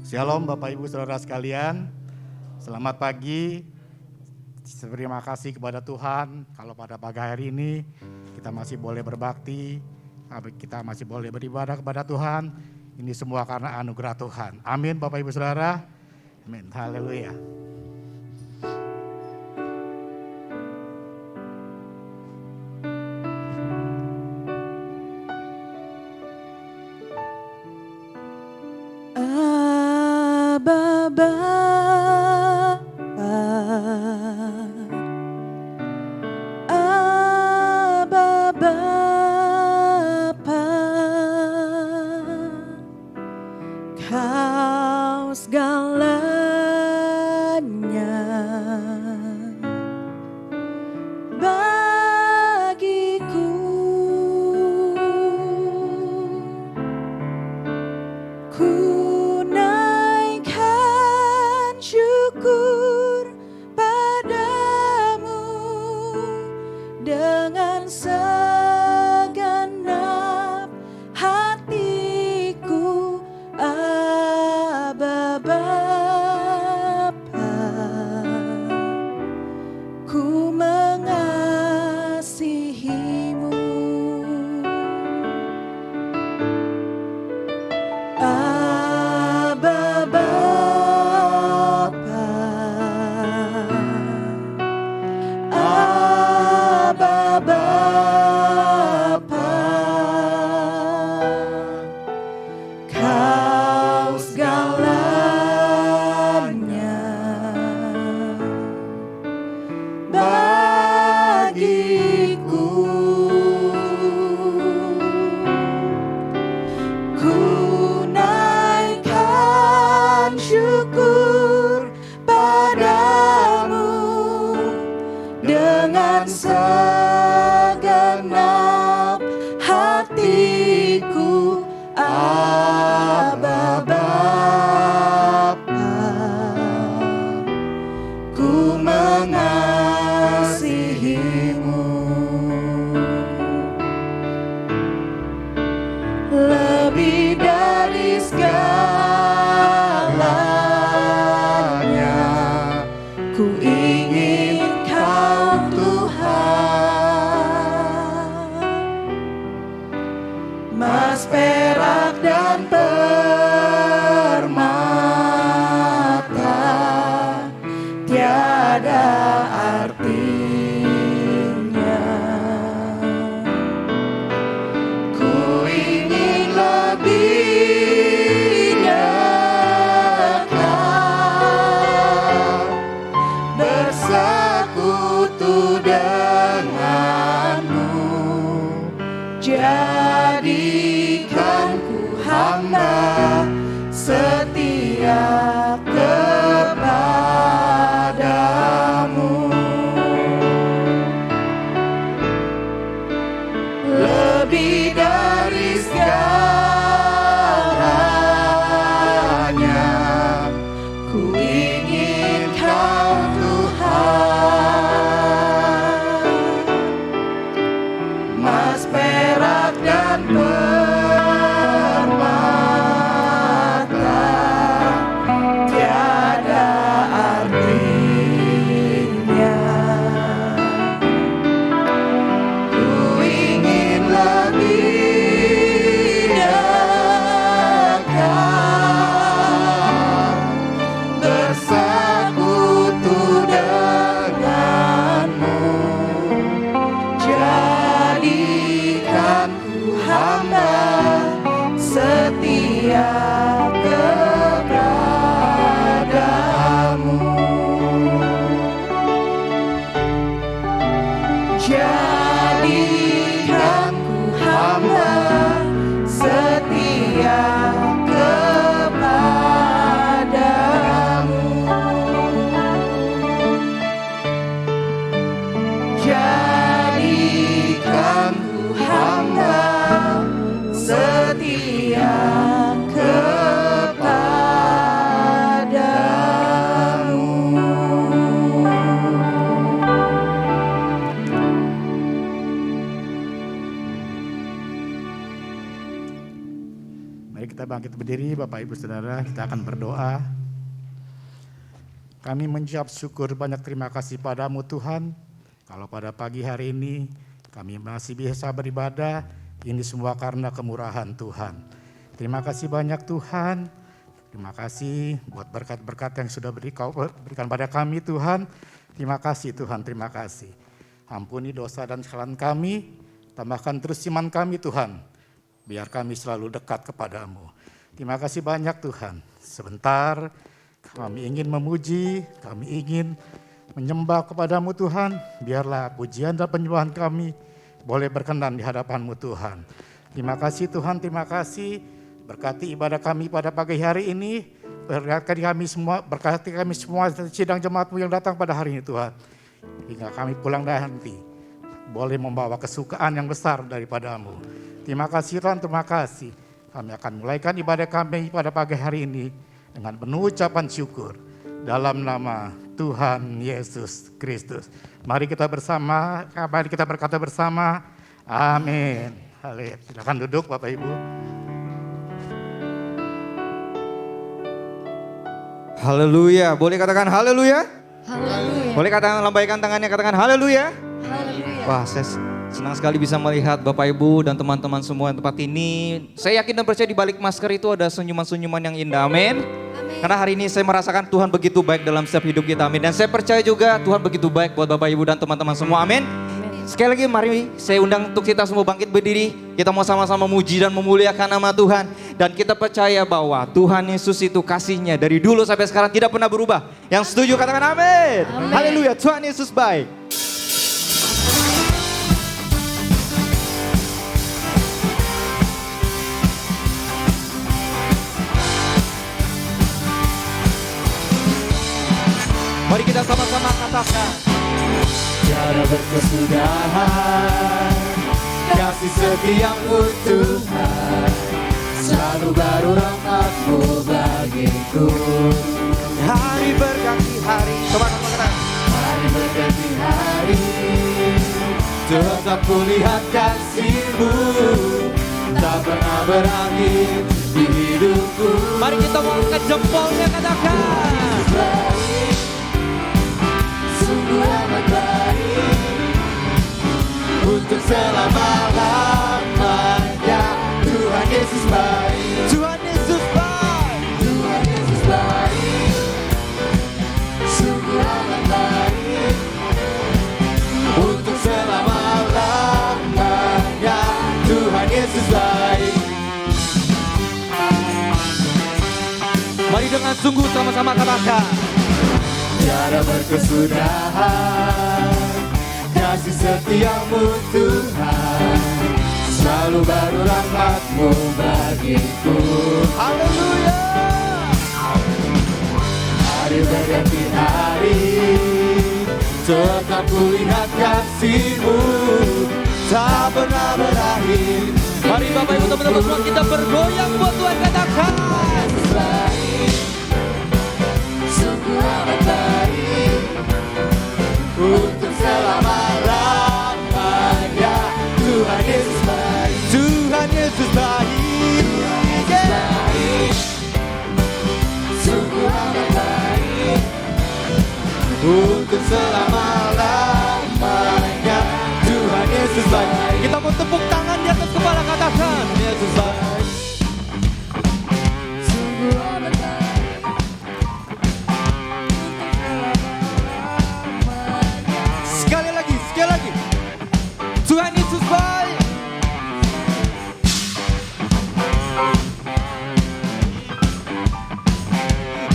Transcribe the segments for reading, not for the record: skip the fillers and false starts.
Shalom Bapak Ibu Saudara sekalian, selamat pagi. Terima kasih kepada Tuhan kalau pada pagi hari ini kita masih boleh berbakti, kita masih boleh beribadah kepada Tuhan. Ini semua karena anugerah Tuhan. Amin Bapak Ibu Saudara. Amin. Haleluya. Setia kepada Mari kita bangkit berdiri, Bapak Ibu Saudara, kita akan berdoa. Kami mengucap syukur banyak terima kasih padamu Tuhan. Kalau pada pagi hari ini kami masih bisa beribadah, ini semua karena kemurahan Tuhan. Terima kasih banyak Tuhan. Terima kasih buat berkat-berkat yang sudah Kau berikan pada kami Tuhan. Terima kasih Tuhan, terima kasih. Ampuni dosa dan kesalahan kami, tambahkan terus iman kami Tuhan. Biar kami selalu dekat kepadamu. Terima kasih banyak Tuhan. Sebentar kami ingin memuji, kami ingin menyembah kepadamu Tuhan. Biarlah pujian dan penyembahan kami boleh berkenan di hadapanmu Tuhan. Terima kasih Tuhan, terima kasih. Berkati ibadah kami pada pagi hari ini. Berkati kami semua sidang jemaatmu yang datang pada hari ini Tuhan. Hingga kami pulang nanti boleh membawa kesukaan yang besar daripadamu. Terima kasih Tuhan, terima kasih. Kami akan mulaikan ibadah kami pada pagi hari ini dengan penuh ucapan syukur dalam nama Tuhan Yesus Kristus. Mari kita berkata bersama, amin. Haleluya. Silakan duduk Bapak Ibu. Haleluya. Boleh katakan haleluya? Haleluya. Boleh katakan, lambaikan tangannya, katakan haleluya. Haleluya. Wah, saya senang sekali bisa melihat Bapak Ibu dan teman-teman semua di tempat ini. Saya yakin dan percaya di balik masker itu ada senyuman-senyuman yang indah, amin. Karena hari ini saya merasakan Tuhan begitu baik dalam setiap hidup kita, amin. Dan saya percaya juga Tuhan begitu baik buat Bapak Ibu dan teman-teman semua, amin. Sekali lagi mari saya undang untuk kita semua bangkit berdiri. Kita mau sama-sama memuji dan memuliakan nama Tuhan. Dan kita percaya bahwa Tuhan Yesus itu kasihnya dari dulu sampai sekarang tidak pernah berubah. Yang setuju katakan amin. Haleluya, Tuhan Yesus baik. Mari kita sama-sama katakan. Tiada berkesudahan, kasih setiamu Tuhan, selalu baru rahmat-Mu bagiku. Hari berganti hari, coba katakan. Hari berganti hari, tetap kulihat kasih-Mu, tak pernah berakhir di hidupku. Mari kita angkat jempolnya, katakan. Baik, sungguh amat baik, untuk selama-lamanya. Tuhan Yesus baik, Tuhan Yesus baik. Tuhan Yesus baik, sungguh amat baik, untuk selama-lamanya. Tuhan Yesus baik. Mari dengan sungguh sama-sama katakan. Tiada berkesudahan, kasih setiamu Tuhan, selalu baru rahmat-Mu bagiku. Haleluya. Hari berganti hari, tetap kulihat kasih-Mu, tak pernah berakhir. Mari Bapak Ibu teman-teman semua kita bergoyang buat Tuhan, katakan. Yesus baik, sungguh amat baik, untuk selama-lamanya. Tuhan Yesus baik, Tuhan Yesus baik. baik, sungguh amat baik, untuk selama-lamanya. Tuhan Yesus baik. Kita mau tepuk tangan di atas kepala, katakan. Yesus baik. Sungguh amat baik, Sekali lagi, sekali lagi. Tuhan Yesus baik.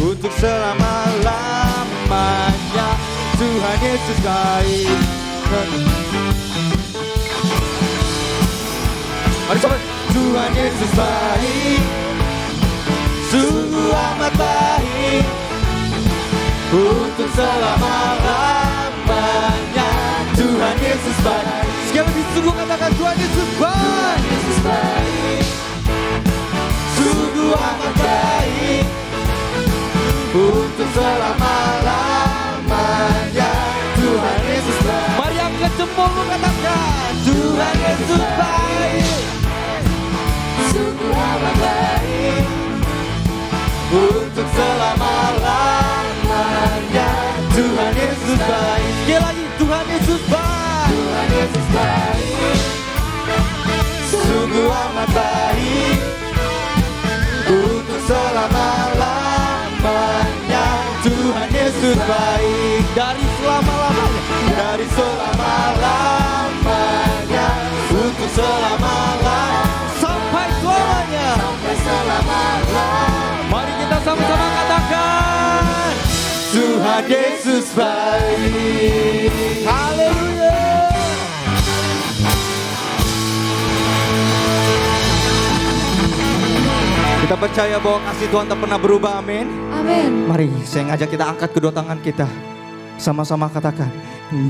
untuk selama-lamanya. Tuhan Yesus baik. Mari coba. Tuhan Yesus baik, sungguh amat baik, untuk selama-lamanya. Tuhan Yesus baik. Sekali lagi sungguh katakan Tuhan Yesus baik. Tuhan Yesus baik, sungguh amat baik, untuk selama-lamanya. Tuhan Yesus baik. Mari angkat jempolmu, katakan Tuhan Yesus baik. Sungguh amat baik, Yesus baik dari selama-lamanya. dari selama-lamanya untuk selama-lamanya Sampai selamanya. sampai selama-lamanya. Mari kita sama-sama katakan. Tuhan Yesus baik. Haleluya. Kita percaya bahwa kasih Tuhan tak pernah berubah, amin. Amin. Mari saya ngajak kita angkat kedua tangan kita. Sama-sama katakan.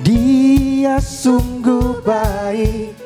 Dia sungguh baik,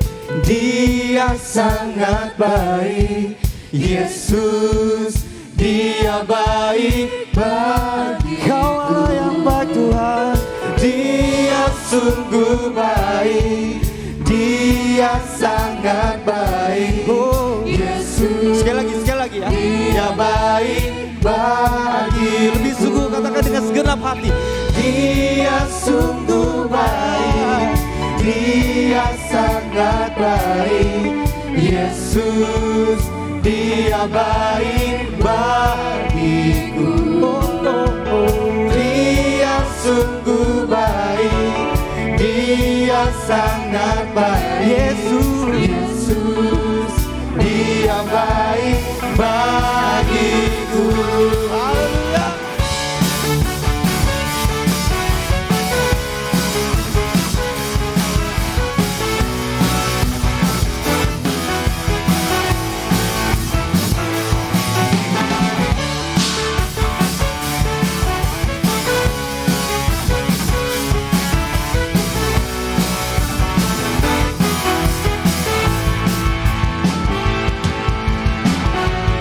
Dia sangat baik. Yesus, Dia baik bagi Kau Allah yang baik Tuhan. Dia sungguh baik. Dia sangat baik. Oh, Yesus, sekali lagi ya. Dia baik bagi Lebih sungguh katakan dengan segenap hati. Dia sungguh baik. Dia sangat baik. Yesus, Dia baik bagiku. Dia sungguh baik. Dia sangat baik. Yesus, Dia baik bagiku. Haleluya.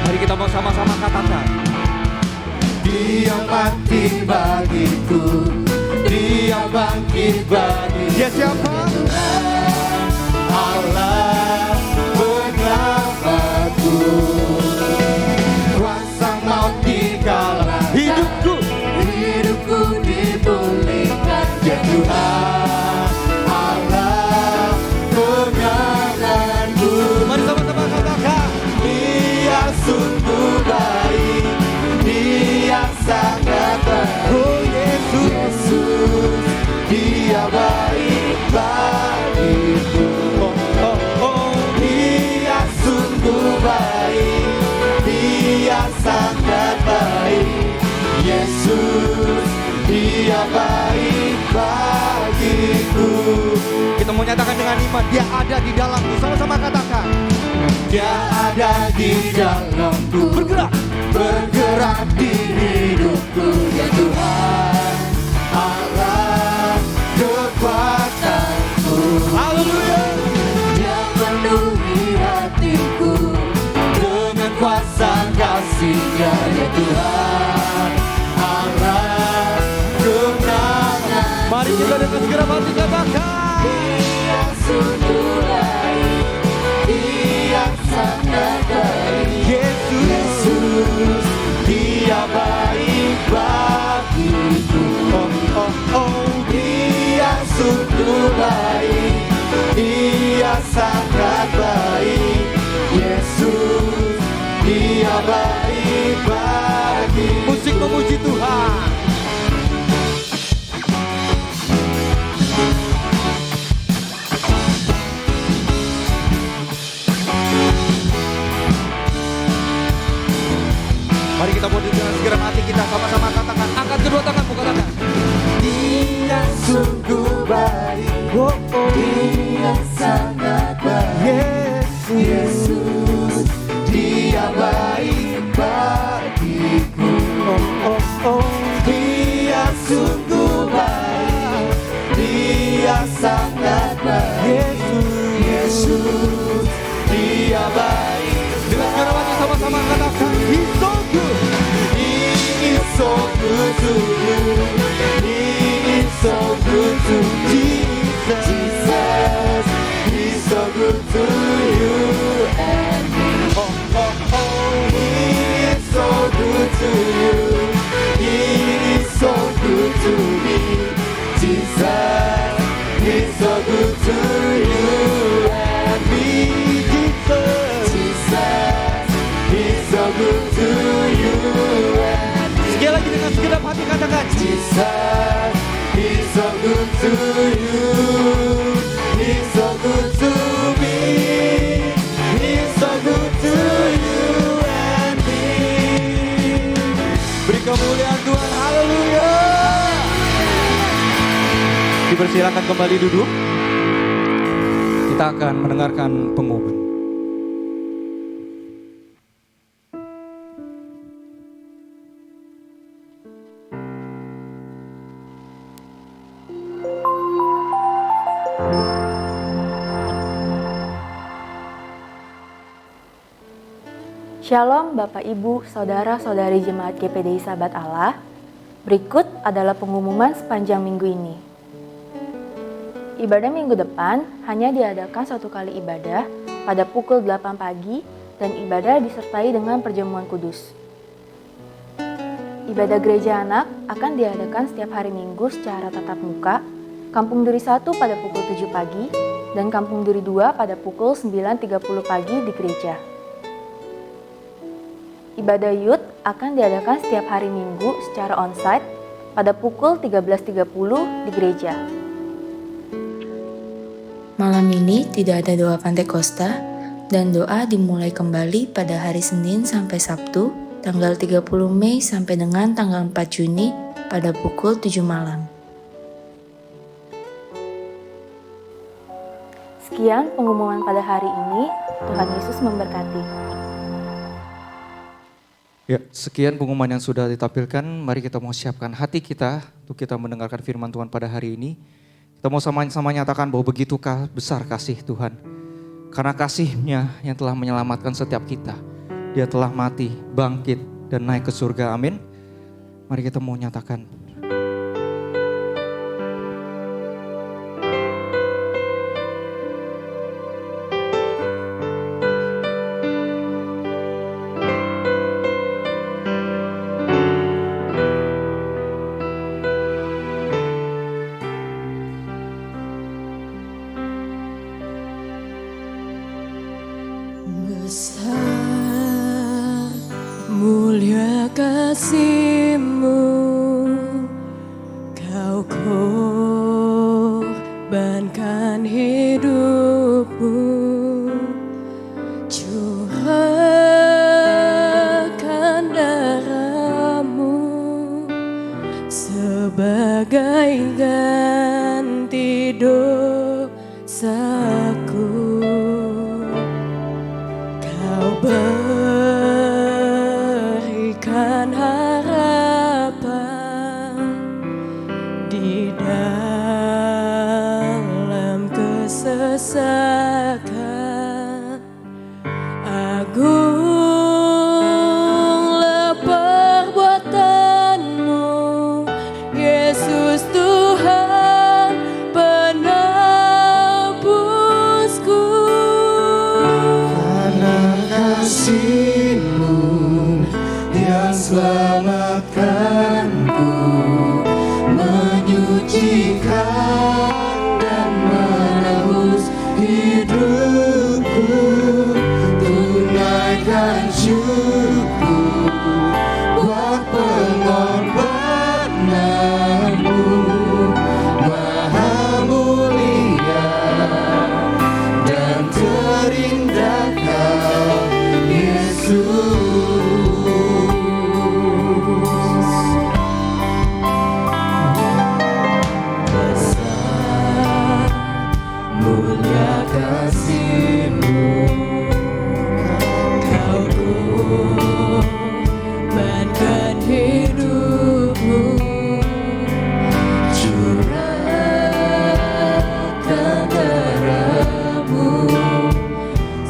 Mari kita mau sama-sama katakan. Dia mati bagiku, Dia bangkit bagiku. Dia siapa? Allah penyelamatku. Kuasa maut dikalah, Hidupku. hidupku dipulihkan. Ya Tuhan, Allah penyelamatku. Mari sama-sama katakan. Dia sungguh baik, Dia sangat baik. Oh Yesus, Dia baik bagiku. Dia sungguh baik, Dia sangat baik. Yesus, Dia baik bagiku. kita mau nyatakan dengan iman. Dia ada di dalamku. Sama-sama katakan. Dia ada di dalamku, bergerak di hidupku. Ya Tuhan, Allah kekuatanku. Haleluya. Dia penuhi hatiku dengan kuasa kasih-Nya. Ya Tuhan, Allah kemenangan. Mari kita dengan segera hati katakan. Dia sungguh baik, Dia sangat baik. Yesus, Dia baik bagiku. Dia sungguh baik, Dia sangat baik. Yesus, Dia baik bagiku. Musik memuji Tuhan. Mari kita berdiri dengan segera hati kita sama-sama katakan. Angkat kedua tanganmu katakan. Dia sungguh baik, Dia sangat baik. Yesus, Dia baik bagiku. Dia sungguh baik, Dia sangat baik. Yesus, Dia baik. Dengan segera hati sama-sama katakan. He's so good. He is so good to you. He is so good to Jesus. Jesus, He's so good to you and me. He is so good to you. He is so good to me. Jesus, He's so good to you and me. Jesus, He's so good to you and me. Sekali lagi dengan segenap hati katakan. Jesus, Jesus. He's so good to you. He's so good to me. He's so good to you and me. Beri kemuliaan Tuhan, haleluya. Dipersilakan kembali duduk. Kita akan mendengarkan pengumuman. Shalom Bapak Ibu, Saudara-saudari Jemaat GPDI Sahabat Allah. Berikut adalah pengumuman sepanjang minggu ini. Ibadah minggu depan hanya diadakan satu kali ibadah pada pukul 8 pagi dan ibadah disertai dengan perjamuan kudus. Ibadah gereja anak akan diadakan setiap hari Minggu secara tatap muka, Kampung Duri 1 pada pukul 7 pagi dan Kampung Duri 2 pada pukul 9.30 pagi di gereja. Ibadah youth akan diadakan setiap hari Minggu secara onsite pada pukul 13.30 di gereja. Malam ini tidak ada doa Pantekosta dan doa dimulai kembali pada hari Senin sampai Sabtu, tanggal 30 Mei sampai dengan tanggal 4 Juni pada pukul 7 malam. Sekian pengumuman pada hari ini. Tuhan Yesus memberkati. Ya, sekian pengumuman yang sudah ditampilkan. Mari kita mau siapkan hati kita untuk kita mendengarkan firman Tuhan pada hari ini. Kita mau sama-sama nyatakan bahwa begitu besar kasih Tuhan. Karena kasih-Nya yang telah menyelamatkan setiap kita. Dia telah mati, bangkit, dan naik ke surga. Amin. Mari kita mau nyatakan. Besar mulia kasih-Mu, Kau korbankan hidup-Mu, curahkan darah-Mu sebagai ganti dosaku. Berikan harapan di dalam kesesakan. Agunglah perbuatan-Mu, Yesus Tuhan penebusku. Kasih-Mu yang selamatkanku, menyucikan dan menebus hidupku. Tunaikan syukur buat pengorbanan-Mu, Maha mulia dan terindah Kau, Yesus. Besar mulia kasih-Mu, Kau korbankan hidup-Mu, curahkan darah-Mu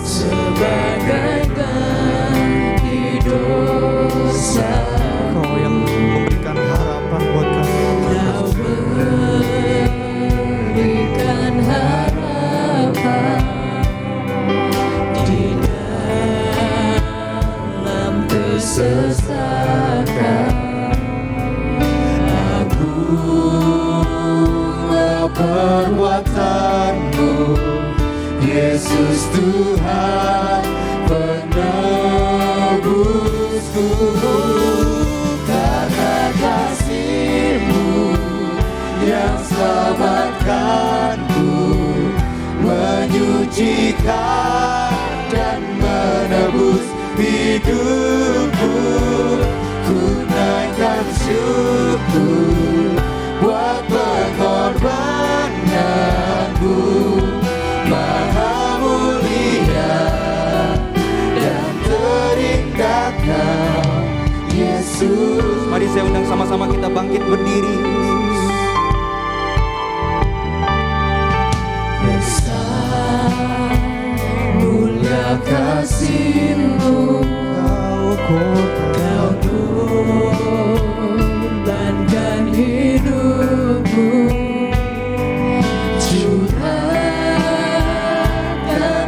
sebagai ganti dosa. Kau yang memberikan harapan buat kami. Kau berikan harapan di dalam kesesakan. Agunglah perbuatan-Mu, Yesus Tuhan penebusku. Karena kasih-Mu yang selamatkanku, menyucikan dan menebus hidupku. Ku naikkan syukur buat pengorbananku, Maha mulia dan terindah Kau, Yesus. Mari saya undang sama-sama kita bangkit berdiri. Besar mulia kasih-Mu, Kau korbankan hidupku, curahkan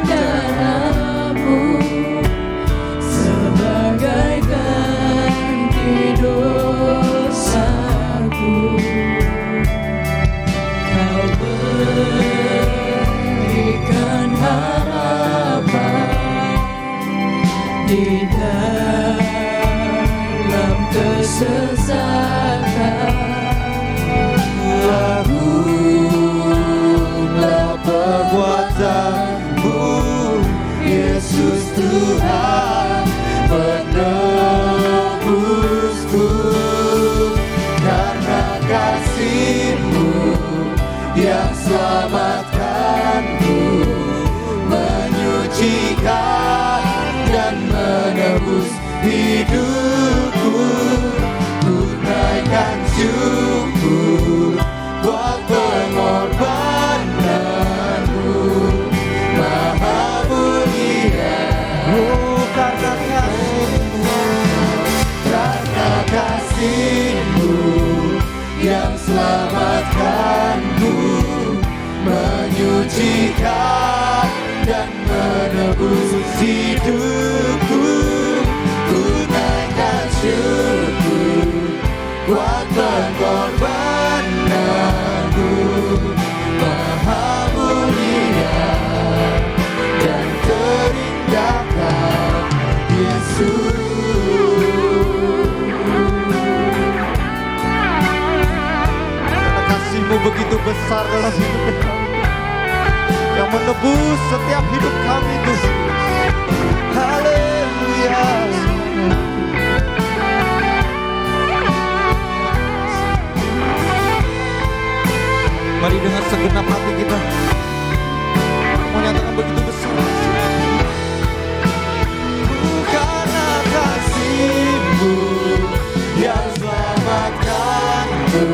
darah-Mu sebagai ganti dosaku. Kau berikan harapan di dalam kesesatan. Lakulah perbuatan-Mu, Yesus Tuhan penebusku. Karena kasih-Mu yang selamatkanku, menyucikan dan menebus hidupku. Ku naikkan syukur buat pengorbananmu, Maha mulia. Karena kasih-Mu yang selamatkanku, menyucikan dan menebus hidupku. Ku naikkan syukur buat pengorbananmu, Maha mulia dan terindah Kau, Yesus. Kasih-Mu begitu besar dalam hidup kami, yang menebus setiap hidup kami, Tuhan. Haleluya. Mari dengan segenap hati kita menyatakan begitu besar. Karena kasih-Mu yang selamatkanku,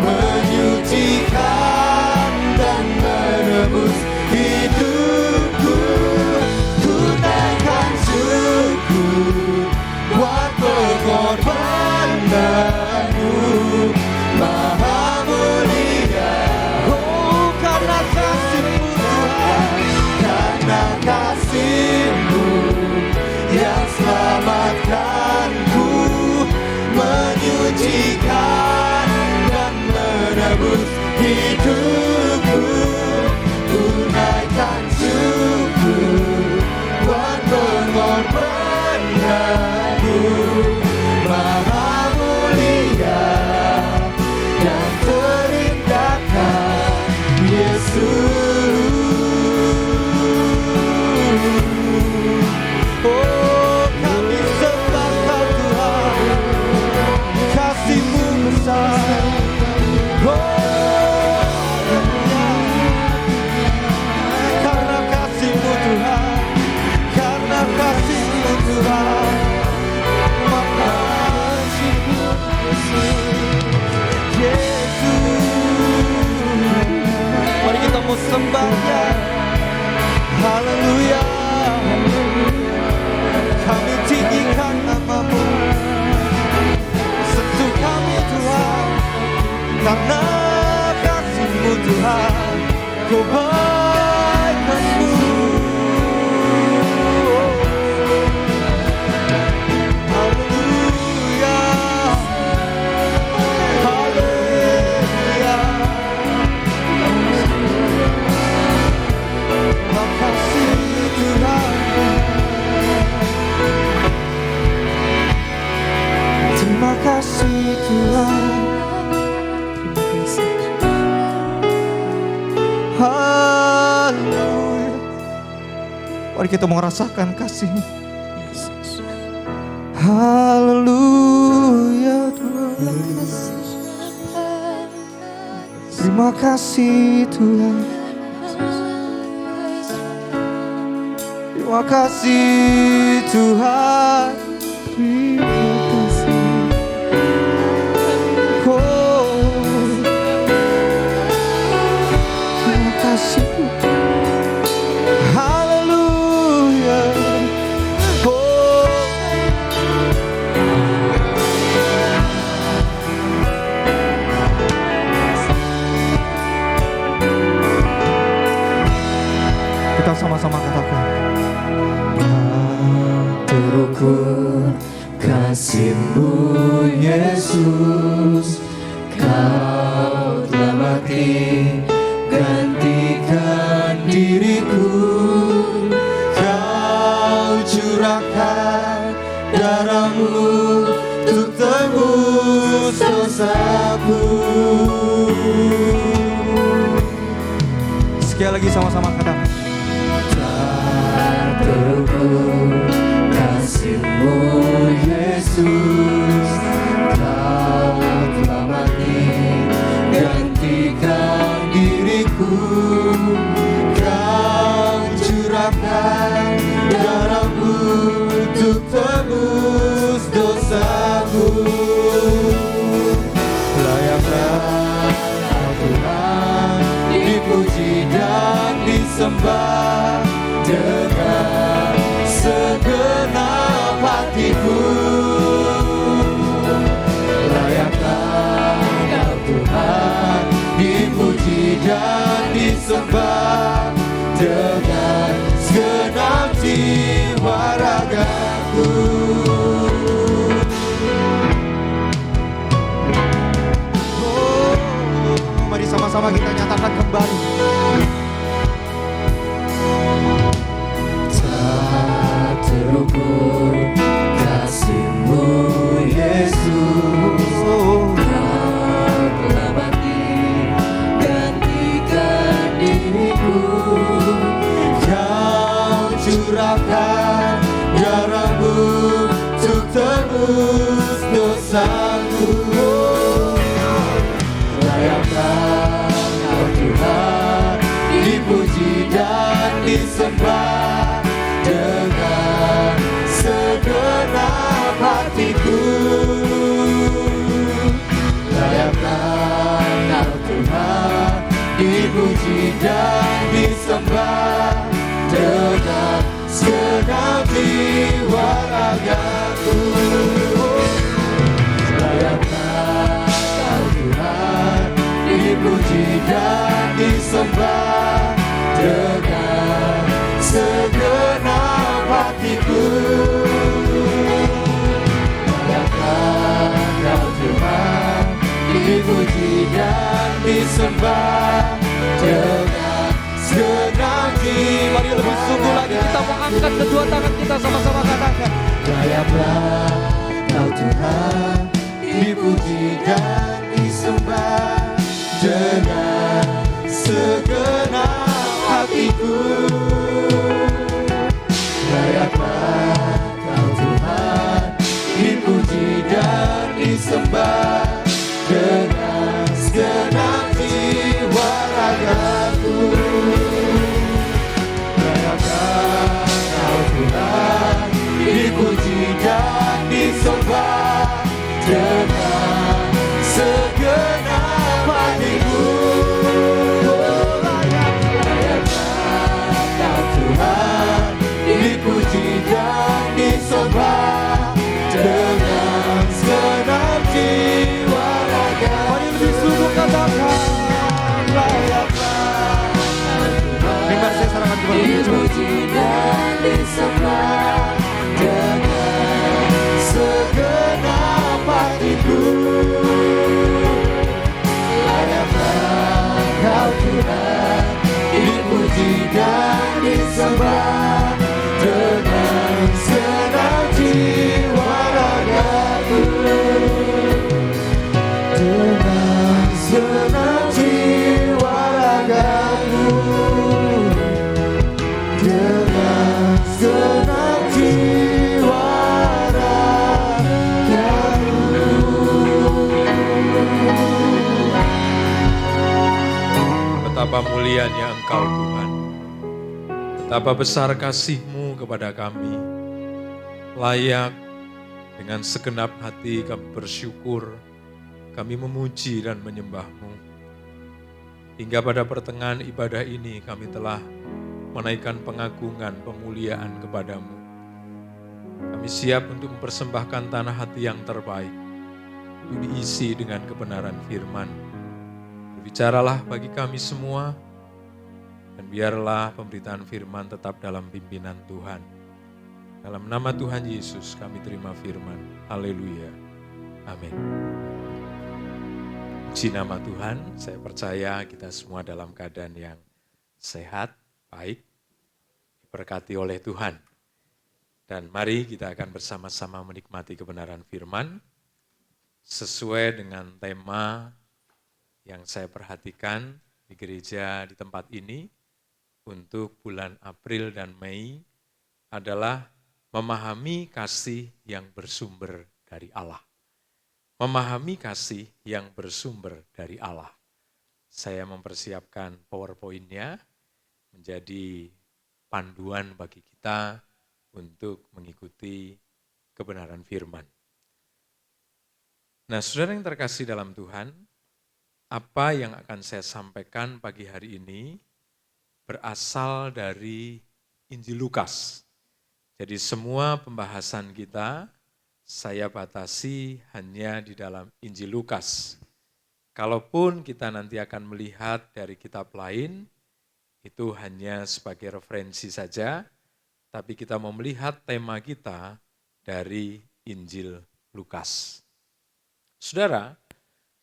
menyucikan dan menebus hidupku. Mari kita mau rasakan kasih-Mu. Haleluya Tuhan. Terima kasih Tuhan. Terima kasih Tuhan. Terima kasih. Oh, terima kasih. Haleluya. Oh. Kita sama-sama katakan. Terukur kasih-Mu Yesus, Kau telah mati gantikan diriku. Kau curahkan darah-Mu untuk tebus dosaku. Sekali lagi sama-sama katakan. Terukur kasih-Mu Yesus, Kau telah mati gantikan diriku. Kau curahkan darah-Mu untuk tebus dosaku. Layaklah Tuhan dipuji dan disembah dengan segenap hatiku. Layaklah Kau Tuhan dipuji dan disembah dengan segenap jiwa ragaku. Oh, mari sama-sama kita nyatakan kembali. Terukur kasih-Mu Yesus, Kau telah mati gantikan diriku. Kau curahkan darah-Mu untuk tebus dosaku. Layaklah Kau Tuhan dipuji dan disembah dengan segenap hatiku. Layaklah Kau Tuhan dipuji dan disembah dengan segenap jiwa ragaku. Layaklah Kau Tuhan dipuji dan disembah dengan segenap hatiku. Layaklah Kau Tuhan dipuji dan disembah dengan segenap jiwa. Mari lebih sungguh lagi kita mau angkat kedua tangan kita sama-sama katakan. Layaklah Kau Tuhan dipuji dan disembah dengan segenap hatiku. Layaklah Kau Tuhan dipuji dan disembah dengan segenap jiwa ragaku. Layaklah Kau Tuhan dipuji dan disembah dengan segenap hatiku. Layaklah Kau Tuhan senang jiwa Betapa mulianya Engkau Tuhan. Betapa besar kasih-Mu kepada kami. Layak dengan segenap hati kami bersyukur, kami memuji dan menyembah-Mu. Hingga pada pertengahan ibadah ini kami telah menaikkan pengagungan, pemuliaan kepadamu. Kami siap untuk mempersembahkan tanah hati yang terbaik, untuk diisi dengan kebenaran firman. Bicaralah bagi kami semua, dan biarlah pemberitaan firman tetap dalam pimpinan Tuhan. Dalam nama Tuhan Yesus kami terima firman. Haleluya. Amin. Puji nama Tuhan, saya percaya kita semua dalam keadaan yang sehat, baik, diberkati oleh Tuhan. Dan mari kita akan bersama-sama menikmati kebenaran firman, sesuai dengan tema yang saya perhatikan di gereja di tempat ini untuk bulan April dan Mei adalah memahami kasih yang bersumber dari Allah. Memahami kasih yang bersumber dari Allah. Saya mempersiapkan PowerPoint-nya menjadi panduan bagi kita untuk mengikuti kebenaran firman. Nah, saudara yang terkasih dalam Tuhan, apa yang akan saya sampaikan pagi hari ini berasal dari Injil Lukas. Jadi semua pembahasan kita saya batasi hanya di dalam Injil Lukas. Kalaupun kita nanti akan melihat dari kitab lain, itu hanya sebagai referensi saja, tapi kita mau melihat tema kita dari Injil Lukas. Saudara,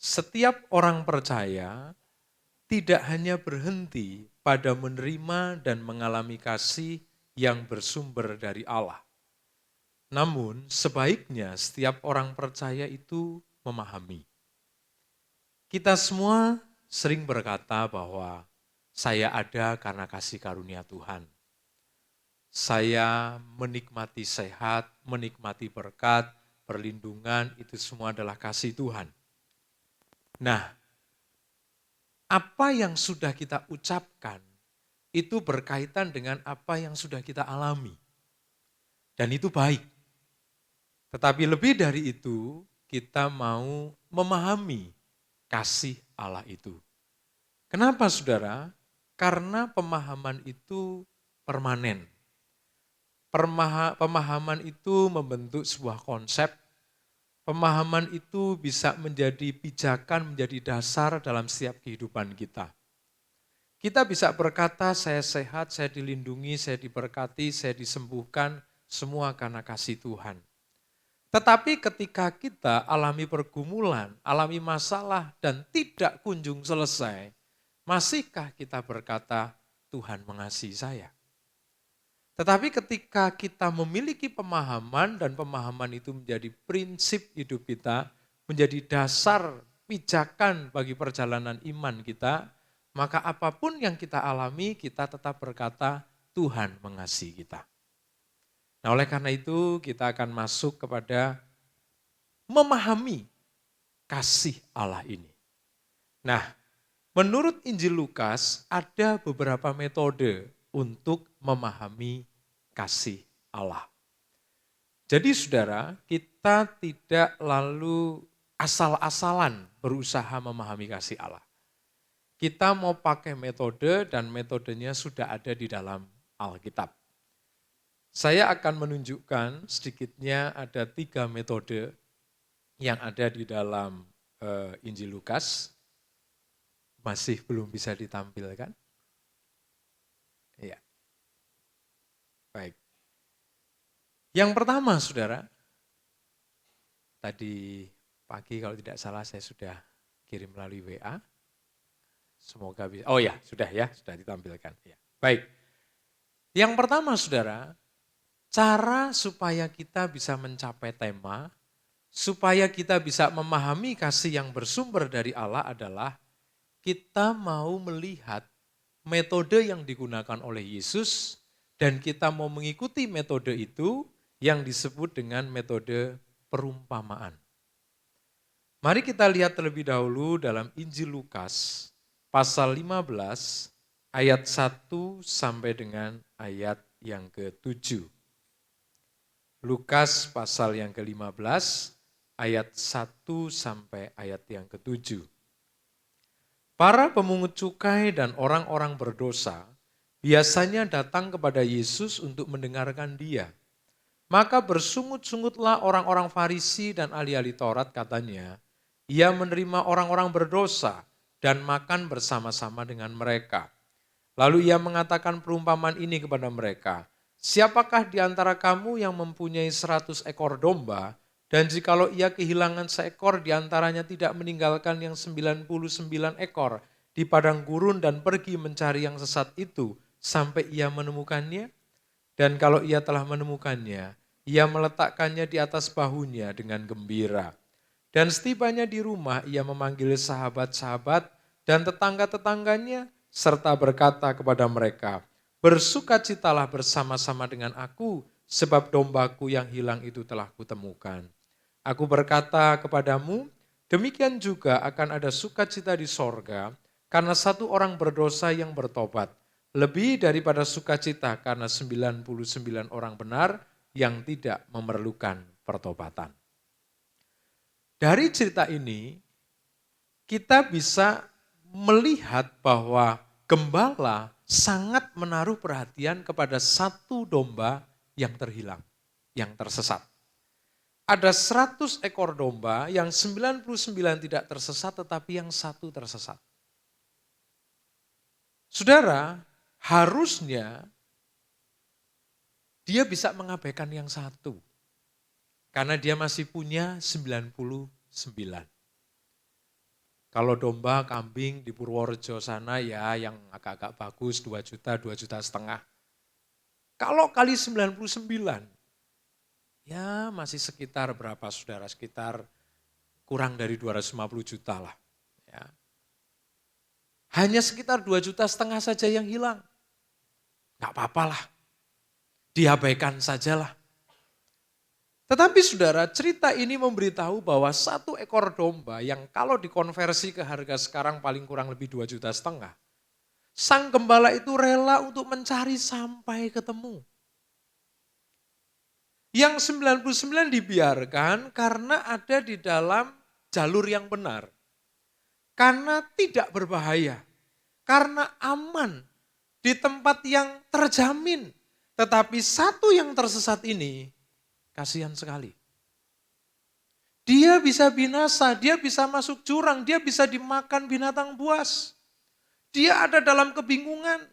setiap orang percaya tidak hanya berhenti pada menerima dan mengalami kasih yang bersumber dari Allah. Namun sebaiknya setiap orang percaya itu memahami. Kita semua sering berkata bahwa saya ada karena kasih karunia Tuhan. Saya menikmati sehat, menikmati berkat, perlindungan, itu semua adalah kasih Tuhan. Nah, apa yang sudah kita ucapkan itu berkaitan dengan apa yang sudah kita alami. Dan itu baik. Tetapi lebih dari itu, kita mau memahami kasih Allah itu. Kenapa saudara? Karena pemahaman itu permanen. Pemahaman itu membentuk sebuah konsep. Pemahaman itu bisa menjadi pijakan, menjadi dasar dalam setiap kehidupan kita. Kita bisa berkata, saya sehat, saya dilindungi, saya diberkati, saya disembuhkan, semua karena kasih Tuhan. Tetapi ketika kita alami pergumulan, alami masalah, dan tidak kunjung selesai, masihkah kita berkata, Tuhan mengasihi saya? Tetapi ketika kita memiliki pemahaman dan pemahaman itu menjadi prinsip hidup kita, menjadi dasar pijakan bagi perjalanan iman kita, maka apapun yang kita alami kita tetap berkata Tuhan mengasihi kita. Nah oleh karena itu kita akan masuk kepada memahami kasih Allah ini. Nah menurut Injil Lukas ada beberapa metode untuk memahami kasih Allah. Jadi saudara, kita tidak lalu asal-asalan berusaha memahami kasih Allah. Kita mau pakai metode dan metodenya sudah ada di dalam Alkitab. Saya akan menunjukkan sedikitnya ada 3 metode yang ada di dalam Injil Lukas. Masih belum bisa ditampilkan? Iya. Baik. Yang pertama saudara, tadi pagi kalau tidak salah saya sudah kirim melalui WA. Semoga bisa, oh ya sudah ditampilkan. Ya. Baik. Yang pertama saudara, cara supaya kita bisa mencapai tema, supaya kita bisa memahami kasih yang bersumber dari Allah adalah kita mau melihat metode yang digunakan oleh Yesus Dan kita mau mengikuti metode itu yang disebut dengan metode perumpamaan. Mari kita lihat terlebih dahulu dalam Injil Lukas pasal 15 ayat 1 sampai dengan ayat yang ke-7. Lukas pasal yang ke-15 ayat 1 sampai ayat yang ke-7. Para pemungut cukai dan orang-orang berdosa biasanya datang kepada Yesus untuk mendengarkan dia. Maka bersungut-sungutlah orang-orang Farisi dan ahli-ahli Taurat katanya, ia menerima orang-orang berdosa dan makan bersama-sama dengan mereka. Lalu ia mengatakan perumpamaan ini kepada mereka, siapakah di antara kamu yang mempunyai 100 ekor domba, dan jikalau ia kehilangan seekor di antaranya tidak meninggalkan yang 99 ekor di padang gurun dan pergi mencari yang sesat itu, sampai ia menemukannya, dan kalau ia telah menemukannya, ia meletakkannya di atas bahunya dengan gembira. Dan setibanya di rumah, ia memanggil sahabat-sahabat dan tetangga-tetangganya, serta berkata kepada mereka, bersukacitalah bersama-sama dengan aku, sebab dombaku yang hilang itu telah kutemukan. Aku berkata kepadamu, demikian juga akan ada sukacita di sorga, karena satu orang berdosa yang bertobat, lebih daripada sukacita karena 99 orang benar yang tidak memerlukan pertobatan. Dari cerita ini, kita bisa melihat bahwa gembala sangat menaruh perhatian kepada satu domba yang terhilang, yang tersesat. Ada 100 ekor domba, yang 99 tidak tersesat, tetapi yang satu tersesat. Saudara, harusnya dia bisa mengabaikan yang satu. Karena dia masih punya 99. Kalau domba, kambing di Purworejo sana ya yang agak-agak bagus 2 juta, 2,5 juta. Kalau kali 99, ya masih sekitar berapa saudara? Sekitar kurang dari 250 juta lah. Ya. Hanya sekitar 2,5 juta saja yang hilang. Gak apa-apalah, diabaikan sajalah. Tetapi saudara, cerita ini memberitahu bahwa 1 ekor domba yang kalau dikonversi ke harga sekarang paling kurang lebih 2,5 juta, sang gembala itu rela untuk mencari sampai ketemu. Yang 99 dibiarkan karena ada di dalam jalur yang benar. Karena tidak berbahaya, karena aman, di tempat yang terjamin. Tetapi satu yang tersesat ini, kasihan sekali. Dia bisa binasa, dia bisa masuk jurang, dia bisa dimakan binatang buas. Dia ada dalam kebingungan.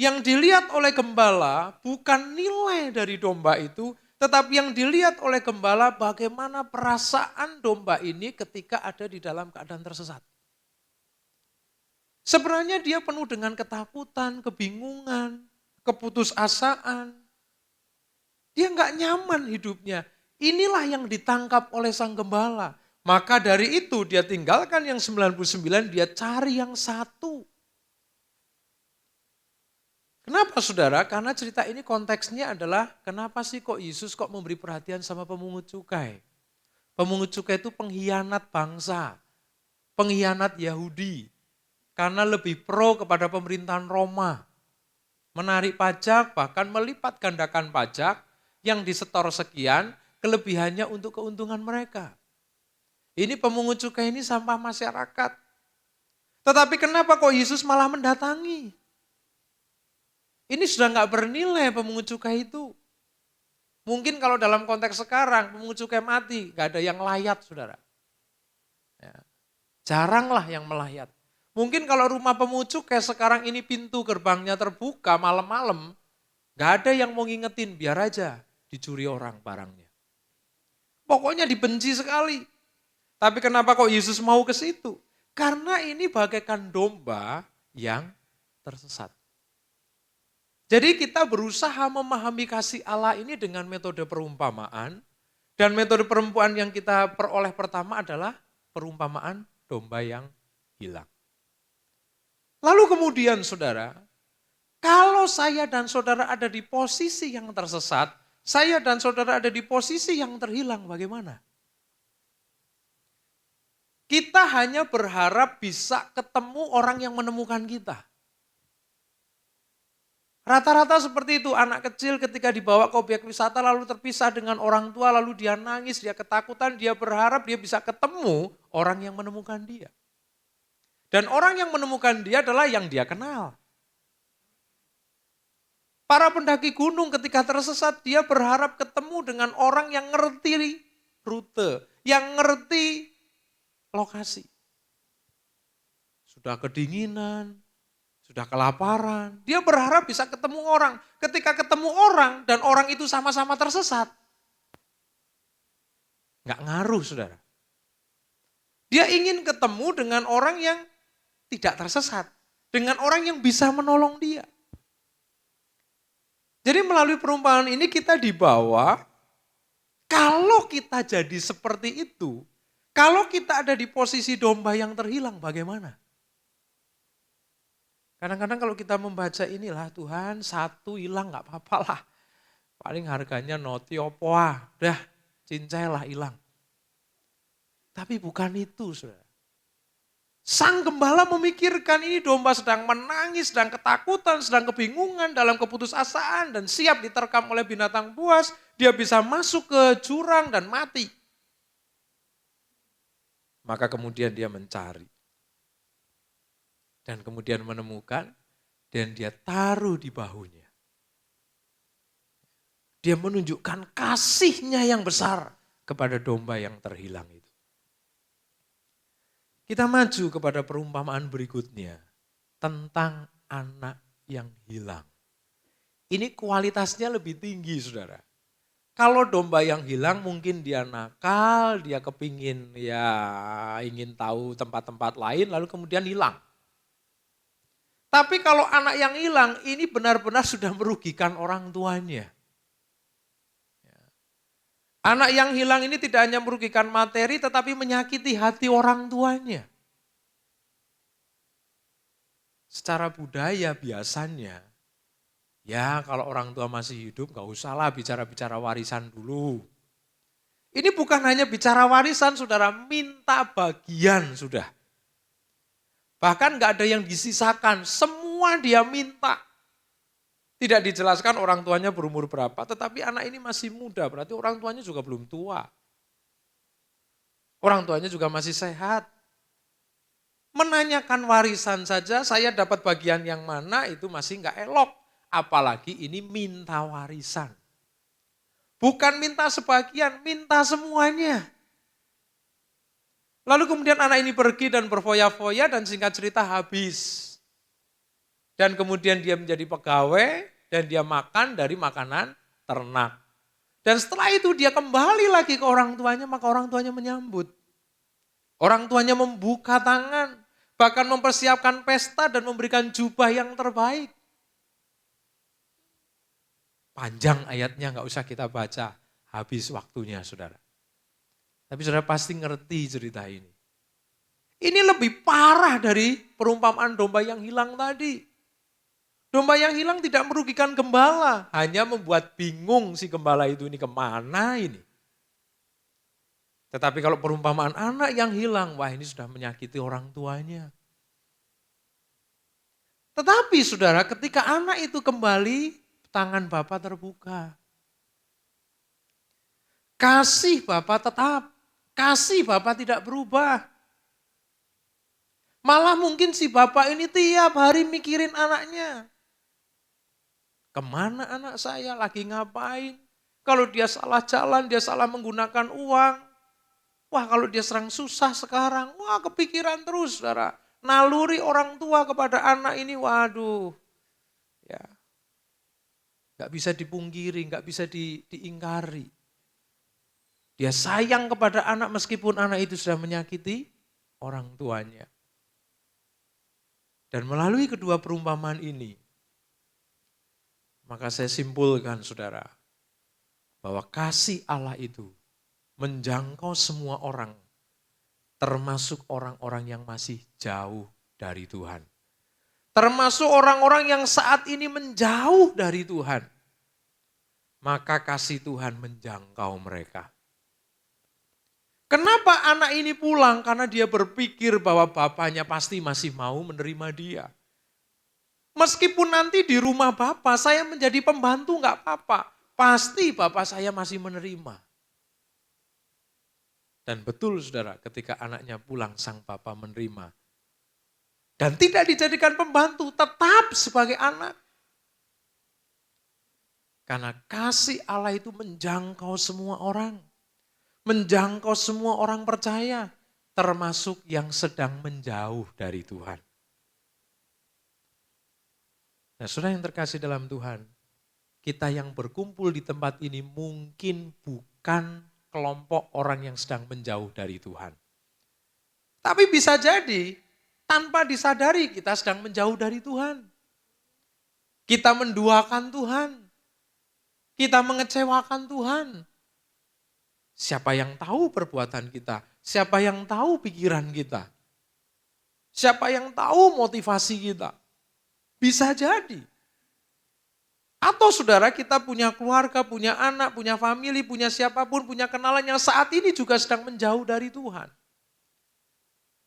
Yang dilihat oleh gembala bukan nilai dari domba itu, tetapi yang dilihat oleh gembala bagaimana perasaan domba ini ketika ada di dalam keadaan tersesat. Sebenarnya dia penuh dengan ketakutan, kebingungan, keputusasaan. Dia nggak nyaman hidupnya. Inilah yang ditangkap oleh sang gembala. Maka dari itu dia tinggalkan yang 99, dia cari yang satu. Kenapa saudara? Karena cerita ini konteksnya adalah kenapa sih kok Yesus kok memberi perhatian sama pemungut cukai. Pemungut cukai itu pengkhianat bangsa, pengkhianat Yahudi. Karena lebih pro kepada pemerintahan Roma. Menarik pajak, bahkan melipat gandakan pajak yang disetor sekian, kelebihannya untuk keuntungan mereka. Ini pemungut cukai ini sampah masyarakat. Tetapi kenapa kok Yesus malah mendatangi? Ini sudah nggak bernilai pemungut cukai itu. Mungkin kalau dalam konteks sekarang pemungut cukai mati, nggak ada yang layat saudara. Ya. Jaranglah yang melayat. Mungkin kalau rumah pemungut cukai sekarang ini pintu gerbangnya terbuka malam-malam, nggak ada yang mau ngingetin, biar aja dicuri orang barangnya. Pokoknya dibenci sekali. Tapi kenapa kok Yesus mau ke situ? Karena ini bagaikan domba yang tersesat. Jadi kita berusaha memahami kasih Allah ini dengan metode perumpamaan. Dan metode perumpamaan yang kita peroleh pertama adalah perumpamaan domba yang hilang. Lalu kemudian saudara, Kalau saya dan saudara ada di posisi yang tersesat, saya dan saudara ada di posisi yang terhilang, bagaimana? Kita hanya berharap bisa ketemu orang yang menemukan kita. Rata-rata seperti itu, anak kecil ketika dibawa ke objek wisata lalu terpisah dengan orang tua, lalu dia nangis, dia ketakutan, dia berharap dia bisa ketemu orang yang menemukan dia. Dan orang yang menemukan dia adalah yang dia kenal. Para pendaki gunung ketika tersesat, dia berharap ketemu dengan orang yang ngerti rute, yang ngerti lokasi. Sudah kedinginan, sudah kelaparan, dia berharap bisa ketemu orang. Ketika ketemu orang dan orang itu sama-sama tersesat, nggak ngaruh saudara. Dia ingin ketemu dengan orang yang tidak tersesat, dengan orang yang bisa menolong dia. Jadi melalui perumpamaan ini kita dibawa, kalau kita jadi seperti itu, kalau kita ada di posisi domba yang terhilang, bagaimana? Kadang-kadang kalau kita membaca inilah, Tuhan satu hilang gak apa-apa lah. Paling harganya noti opoa, dah cincailah hilang. Tapi bukan itu saudara. Sang gembala memikirkan ini domba sedang menangis, sedang ketakutan, sedang kebingungan, dalam keputusasaan dan siap diterkam oleh binatang buas. Dia bisa masuk ke jurang dan mati. Maka kemudian dia mencari. Dan kemudian menemukan dan dia taruh di bahunya. Dia menunjukkan kasihnya yang besar kepada domba yang terhilang itu. Kita maju kepada perumpamaan berikutnya tentang anak yang hilang. Ini kualitasnya lebih tinggi saudara. Kalau domba yang hilang mungkin dia nakal, dia kepingin ingin tahu tempat-tempat lain lalu kemudian hilang. Tapi kalau anak yang hilang ini benar-benar sudah merugikan orang tuanya. Anak yang hilang ini tidak hanya merugikan materi tetapi menyakiti hati orang tuanya. Secara budaya biasanya, ya kalau orang tua masih hidup gak usahlah bicara-bicara warisan dulu. Ini bukan hanya bicara warisan saudara, minta bagian sudah. Bahkan gak ada yang disisakan, semua dia minta. Tidak dijelaskan orang tuanya berumur berapa, tetapi anak ini masih muda, berarti orang tuanya juga belum tua. Orang tuanya juga masih sehat. Menanyakan warisan saja, saya dapat bagian yang mana itu masih enggak elok. Apalagi ini minta warisan. Bukan minta sebagian, minta semuanya. Lalu kemudian anak ini pergi dan berfoya-foya dan singkat cerita habis. Dan kemudian dia menjadi pegawai dan dia makan dari makanan ternak. Dan setelah itu dia kembali lagi ke orang tuanya, maka orang tuanya menyambut. Orang tuanya membuka tangan, bahkan mempersiapkan pesta dan memberikan jubah yang terbaik. Panjang ayatnya nggak usah kita baca, habis waktunya saudara. Tapi saudara pasti ngerti cerita ini. Ini lebih parah dari perumpamaan domba yang hilang tadi. Domba yang hilang tidak merugikan gembala, hanya membuat bingung si gembala itu ini kemana ini. Tetapi kalau perumpamaan anak yang hilang, wah ini sudah menyakiti orang tuanya. Tetapi saudara ketika anak itu kembali, tangan Bapa terbuka. Kasih Bapa tetap, kasih Bapa tidak berubah. Malah mungkin si Bapa ini tiap hari mikirin anaknya. Kemana anak saya, lagi ngapain? Kalau dia salah jalan, dia salah menggunakan uang. Wah kalau dia serang susah sekarang, wah kepikiran terus saudara. Naluri orang tua kepada anak ini, waduh. Ya, gak bisa dipungkiri, gak bisa diingkari. Dia sayang kepada anak meskipun anak itu sudah menyakiti orang tuanya. Dan melalui kedua perumpamaan ini, maka saya simpulkan saudara, bahwa kasih Allah itu menjangkau semua orang, termasuk orang-orang yang masih jauh dari Tuhan. termasuk orang-orang yang saat ini menjauh dari Tuhan, maka kasih Tuhan menjangkau mereka. Kenapa anak ini pulang? Karena dia berpikir bahwa bapaknya pasti masih mau menerima dia. Meskipun nanti di rumah bapak saya menjadi pembantu nggak apa-apa, pasti bapak saya masih menerima. Dan betul saudara, ketika anaknya pulang sang bapak menerima. Dan tidak dijadikan pembantu, tetap sebagai anak. Karena kasih Allah itu menjangkau semua orang. Menjangkau semua orang percaya, termasuk yang sedang menjauh dari Tuhan. Nah, saudara yang terkasih dalam Tuhan, kita yang berkumpul di tempat ini mungkin bukan kelompok orang yang sedang menjauh dari Tuhan. Tapi bisa jadi tanpa disadari kita sedang menjauh dari Tuhan. Kita menduakan Tuhan. Kita mengecewakan Tuhan. Siapa yang tahu perbuatan kita? Siapa yang tahu pikiran kita? Siapa yang tahu motivasi kita? Bisa jadi. Atau saudara kita punya keluarga, punya anak, punya famili, punya siapapun, punya kenalan yang saat ini juga sedang menjauh dari Tuhan.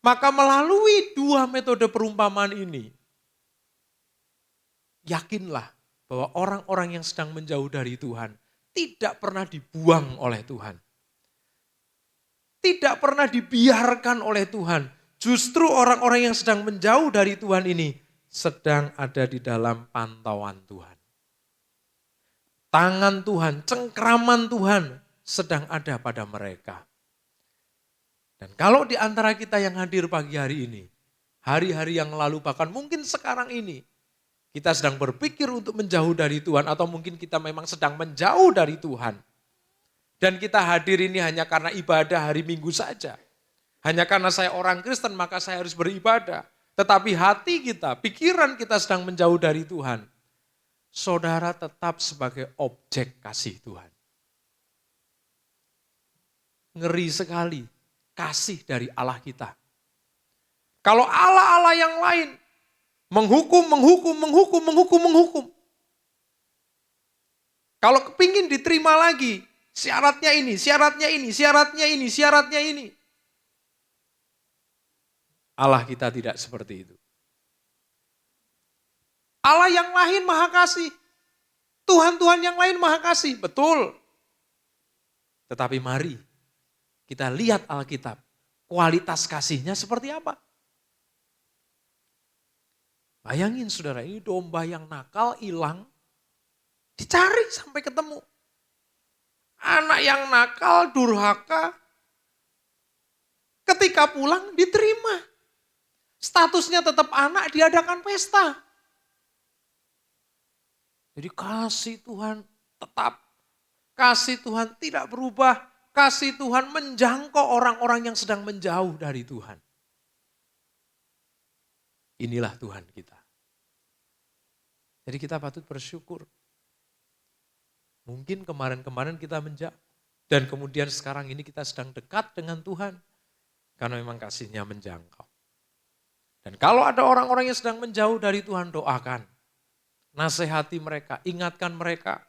Maka melalui dua metode perumpamaan ini, yakinlah bahwa orang-orang yang sedang menjauh dari Tuhan tidak pernah dibuang oleh Tuhan. Tidak pernah dibiarkan oleh Tuhan. Justru orang-orang yang sedang menjauh dari Tuhan ini sedang ada di dalam pantauan Tuhan. Tangan Tuhan, cengkraman Tuhan sedang ada pada mereka. Dan kalau di antara kita yang hadir pagi hari ini, hari-hari yang lalu bahkan mungkin sekarang ini, kita sedang berpikir untuk menjauh dari Tuhan atau mungkin kita memang sedang menjauh dari Tuhan. Dan kita hadir ini hanya karena ibadah hari Minggu saja. Hanya karena saya orang Kristen maka saya harus beribadah. Tetapi hati kita, pikiran kita sedang menjauh dari Tuhan. Saudara tetap sebagai objek kasih Tuhan. Ngeri sekali kasih dari Allah kita. Kalau Allah-Allah yang lain menghukum. Kalau kepingin diterima lagi, syaratnya ini. Allah kita tidak seperti itu. Allah yang lain maha kasih. Tuhan-Tuhan yang lain maha kasih, betul. Tetapi mari kita lihat Alkitab, kualitas kasihnya seperti apa. Bayangin saudara, ini domba yang nakal, hilang, dicari sampai ketemu. Anak yang nakal, durhaka, ketika pulang diterima. Statusnya tetap anak, diadakan pesta. Jadi kasih Tuhan tetap, kasih Tuhan tidak berubah, kasih Tuhan menjangkau orang-orang yang sedang menjauh dari Tuhan. Inilah Tuhan kita. Jadi kita patut bersyukur. Mungkin kemarin-kemarin kita menjauh, dan kemudian sekarang ini kita sedang dekat dengan Tuhan, karena memang kasihnya menjangkau. Dan kalau ada orang-orang yang sedang menjauh dari Tuhan, doakan. Nasihati mereka, ingatkan mereka.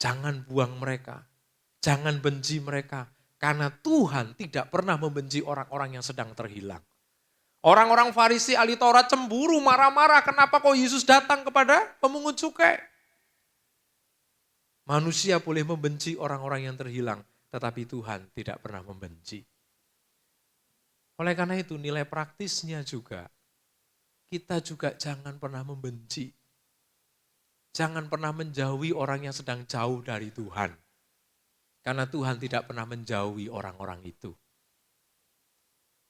Jangan buang mereka, jangan benci mereka. Karena Tuhan tidak pernah membenci orang-orang yang sedang terhilang. Orang-orang Farisi, ahli Taurat cemburu, marah-marah. Kenapa kok Yesus datang kepada pemungut cukai? Manusia boleh membenci orang-orang yang terhilang, tetapi Tuhan tidak pernah membenci. Oleh karena itu nilai praktisnya juga, kita juga jangan pernah membenci. Jangan pernah menjauhi orang yang sedang jauh dari Tuhan. Karena Tuhan tidak pernah menjauhi orang-orang itu.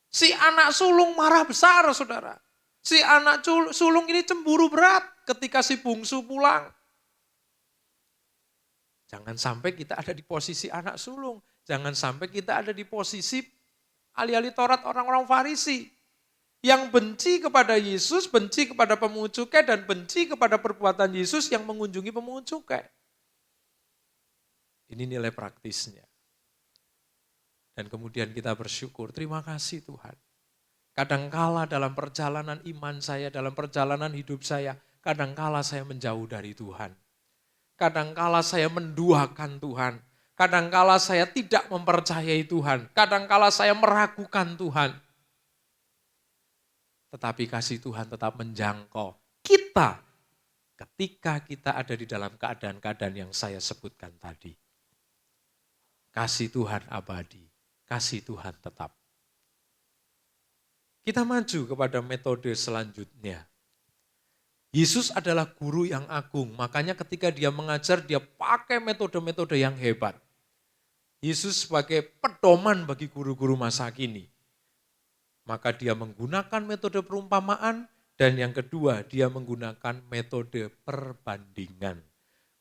Si anak sulung marah besar saudara. Si anak sulung ini cemburu berat ketika si bungsu pulang. Jangan sampai kita ada di posisi anak sulung. Jangan sampai kita ada di posisi ahli-ahli Taurat orang-orang Farisi. Yang benci kepada Yesus, benci kepada pemungut cukai, dan benci kepada perbuatan Yesus yang mengunjungi pemungut cukai. Ini nilai praktisnya. Dan kemudian kita bersyukur, terima kasih Tuhan. Kadangkala dalam perjalanan iman saya, dalam perjalanan hidup saya, kadangkala saya menjauh dari Tuhan. Kadangkala saya menduakan Tuhan. Kadangkala saya tidak mempercayai Tuhan. Kadangkala saya meragukan Tuhan. Tetapi kasih Tuhan tetap menjangkau kita ketika kita ada di dalam keadaan-keadaan yang saya sebutkan tadi. Kasih Tuhan abadi, kasih Tuhan tetap. Kita maju kepada metode selanjutnya. Yesus adalah guru yang agung, makanya ketika dia mengajar, dia pakai metode-metode yang hebat. Yesus sebagai pedoman bagi guru-guru masa kini. Maka dia menggunakan metode perumpamaan, dan yang kedua dia menggunakan metode perbandingan.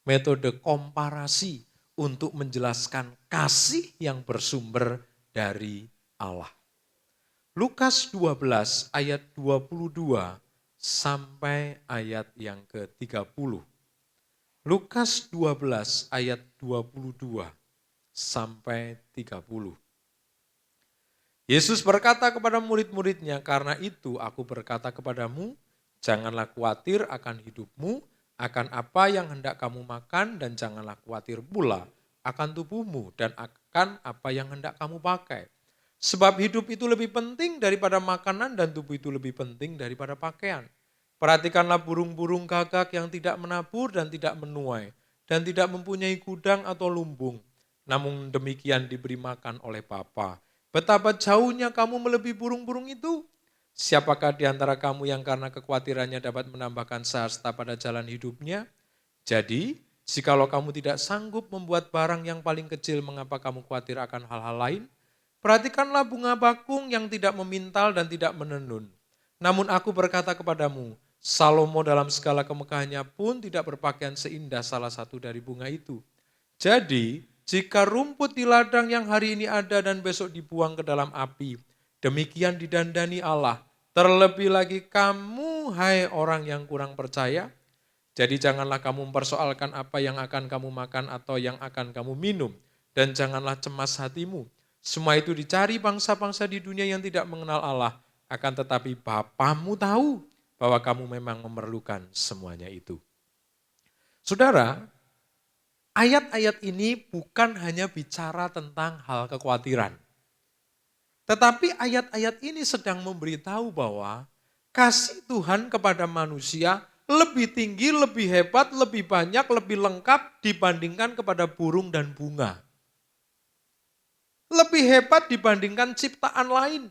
Metode komparasi untuk menjelaskan kasih yang bersumber dari Allah. Lukas 12 ayat 22 sampai ayat yang ke-30. Lukas 12 ayat 22 sampai 30. Yesus berkata kepada murid-muridnya, "Karena itu aku berkata kepadamu, janganlah khawatir akan hidupmu, akan apa yang hendak kamu makan, dan janganlah khawatir pula akan tubuhmu dan akan apa yang hendak kamu pakai. Sebab hidup itu lebih penting daripada makanan dan tubuh itu lebih penting daripada pakaian. Perhatikanlah burung-burung gagak yang tidak menabur dan tidak menuai dan tidak mempunyai gudang atau lumbung. Namun demikian diberi makan oleh Bapa. Betapa jauhnya kamu melebihi burung-burung itu. Siapakah di antara kamu yang karena kekhawatirannya dapat menambahkan sehasta pada jalan hidupnya? Jadi, jikalau kamu tidak sanggup membuat barang yang paling kecil, mengapa kamu khawatir akan hal-hal lain? Perhatikanlah bunga bakung yang tidak memintal dan tidak menenun. Namun aku berkata kepadamu, Salomo dalam segala kemegahannya pun tidak berpakaian seindah salah satu dari bunga itu. Jadi, jika rumput di ladang yang hari ini ada dan besok dibuang ke dalam api, demikian didandani Allah. Terlebih lagi kamu, hai orang yang kurang percaya. Jadi janganlah kamu mempersoalkan apa yang akan kamu makan atau yang akan kamu minum. Dan janganlah cemas hatimu. Semua itu dicari bangsa-bangsa di dunia yang tidak mengenal Allah. Akan tetapi Bapamu tahu bahwa kamu memang memerlukan semuanya itu. Saudara, ayat-ayat ini bukan hanya bicara tentang hal kekhawatiran. Tetapi ayat-ayat ini sedang memberitahu bahwa kasih Tuhan kepada manusia lebih tinggi, lebih hebat, lebih banyak, lebih lengkap dibandingkan kepada burung dan bunga. Lebih hebat dibandingkan ciptaan lain.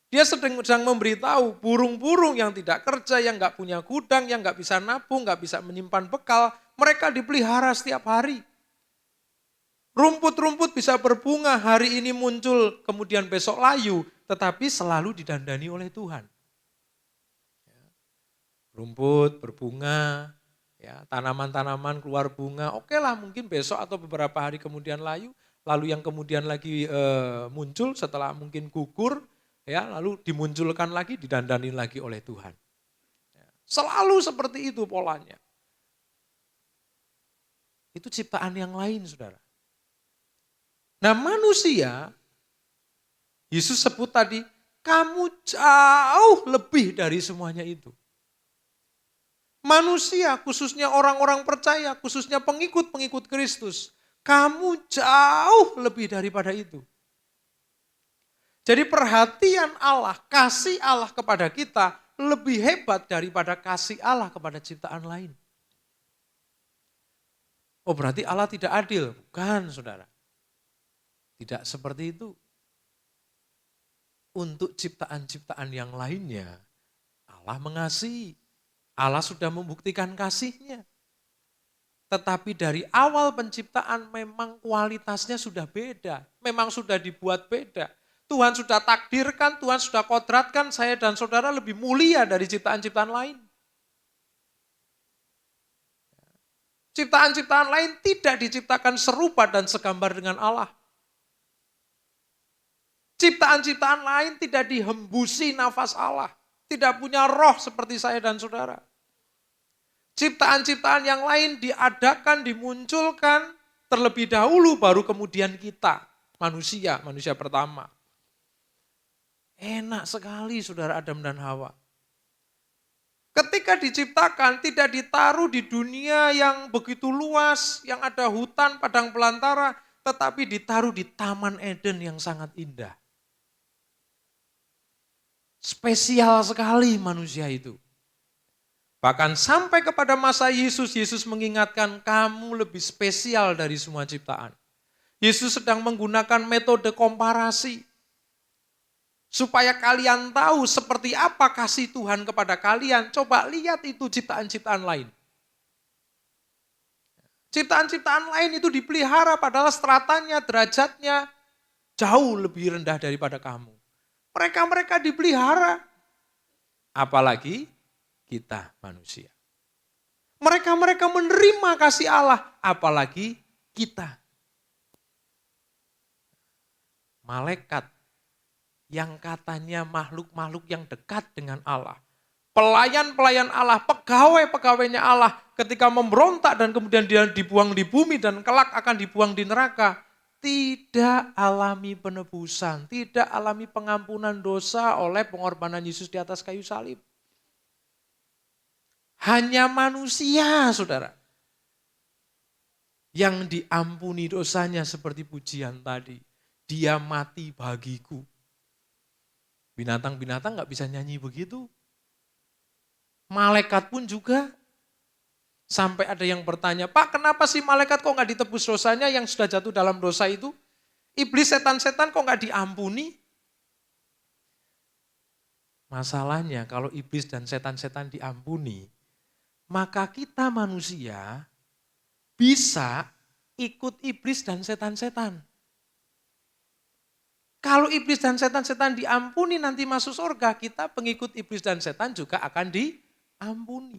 Dia sedang memberitahu burung-burung yang tidak kerja, yang nggak punya gudang, yang nggak bisa nabung, nggak bisa menyimpan bekal, mereka dipelihara setiap hari. Rumput-rumput bisa berbunga, hari ini muncul, kemudian besok layu, tetapi selalu didandani oleh Tuhan. Rumput berbunga, ya, tanaman-tanaman keluar bunga, oke lah mungkin besok atau beberapa hari kemudian layu, lalu yang kemudian lagi muncul setelah mungkin gugur, ya, lalu dimunculkan lagi, didandani lagi oleh Tuhan. Ya, selalu seperti itu polanya. Itu ciptaan yang lain, saudara. Nah manusia, Yesus sebut tadi, kamu jauh lebih dari semuanya itu. Manusia, khususnya orang-orang percaya, khususnya pengikut-pengikut Kristus, kamu jauh lebih daripada itu. Jadi perhatian Allah, kasih Allah kepada kita lebih hebat daripada kasih Allah kepada ciptaan lain. Oh berarti Allah tidak adil? Bukan saudara. Tidak seperti itu. Untuk ciptaan-ciptaan yang lainnya, Allah mengasihi. Allah sudah membuktikan kasihnya. Tetapi dari awal penciptaan memang kualitasnya sudah beda. Memang sudah dibuat beda. Tuhan sudah takdirkan, Tuhan sudah kodratkan saya dan saudara lebih mulia dari ciptaan-ciptaan lain. Ciptaan-ciptaan lain tidak diciptakan serupa dan segambar dengan Allah. Ciptaan-ciptaan lain tidak dihembusi nafas Allah. Tidak punya roh seperti saya dan saudara. Ciptaan-ciptaan yang lain diadakan, dimunculkan terlebih dahulu baru kemudian kita. Manusia pertama. Enak sekali saudara Adam dan Hawa. Ketika diciptakan tidak ditaruh di dunia yang begitu luas, yang ada hutan, padang belantara, tetapi ditaruh di Taman Eden yang sangat indah. Spesial sekali manusia itu. Bahkan sampai kepada masa Yesus, Yesus mengingatkan kamu lebih spesial dari semua ciptaan. Yesus sedang menggunakan metode komparasi. Supaya kalian tahu seperti apa kasih Tuhan kepada kalian, coba lihat itu ciptaan-ciptaan lain. Ciptaan-ciptaan lain itu dipelihara padahal stratanya, derajatnya jauh lebih rendah daripada kamu. Mereka dipelihara. Apalagi kita manusia. Mereka menerima kasih Allah, apalagi kita. Malaikat yang katanya makhluk-makhluk yang dekat dengan Allah. Pelayan-pelayan Allah, pegawai-pegawainya Allah ketika memberontak dan kemudian dia dibuang di bumi dan kelak akan dibuang di neraka. Tidak alami penebusan, tidak alami pengampunan dosa oleh pengorbanan Yesus di atas kayu salib. Hanya manusia, saudara, yang diampuni dosanya seperti pujian tadi. Dia mati bagiku. Binatang-binatang gak bisa nyanyi begitu. Malaikat pun juga. Sampai ada yang bertanya, Pak kenapa sih malaikat kok gak ditebus dosanya yang sudah jatuh dalam dosa itu? Iblis setan-setan kok gak diampuni? Masalahnya kalau iblis dan setan-setan diampuni, maka kita manusia bisa ikut iblis dan setan-setan. Kalau iblis dan setan-setan diampuni nanti masuk surga, kita pengikut iblis dan setan juga akan diampuni.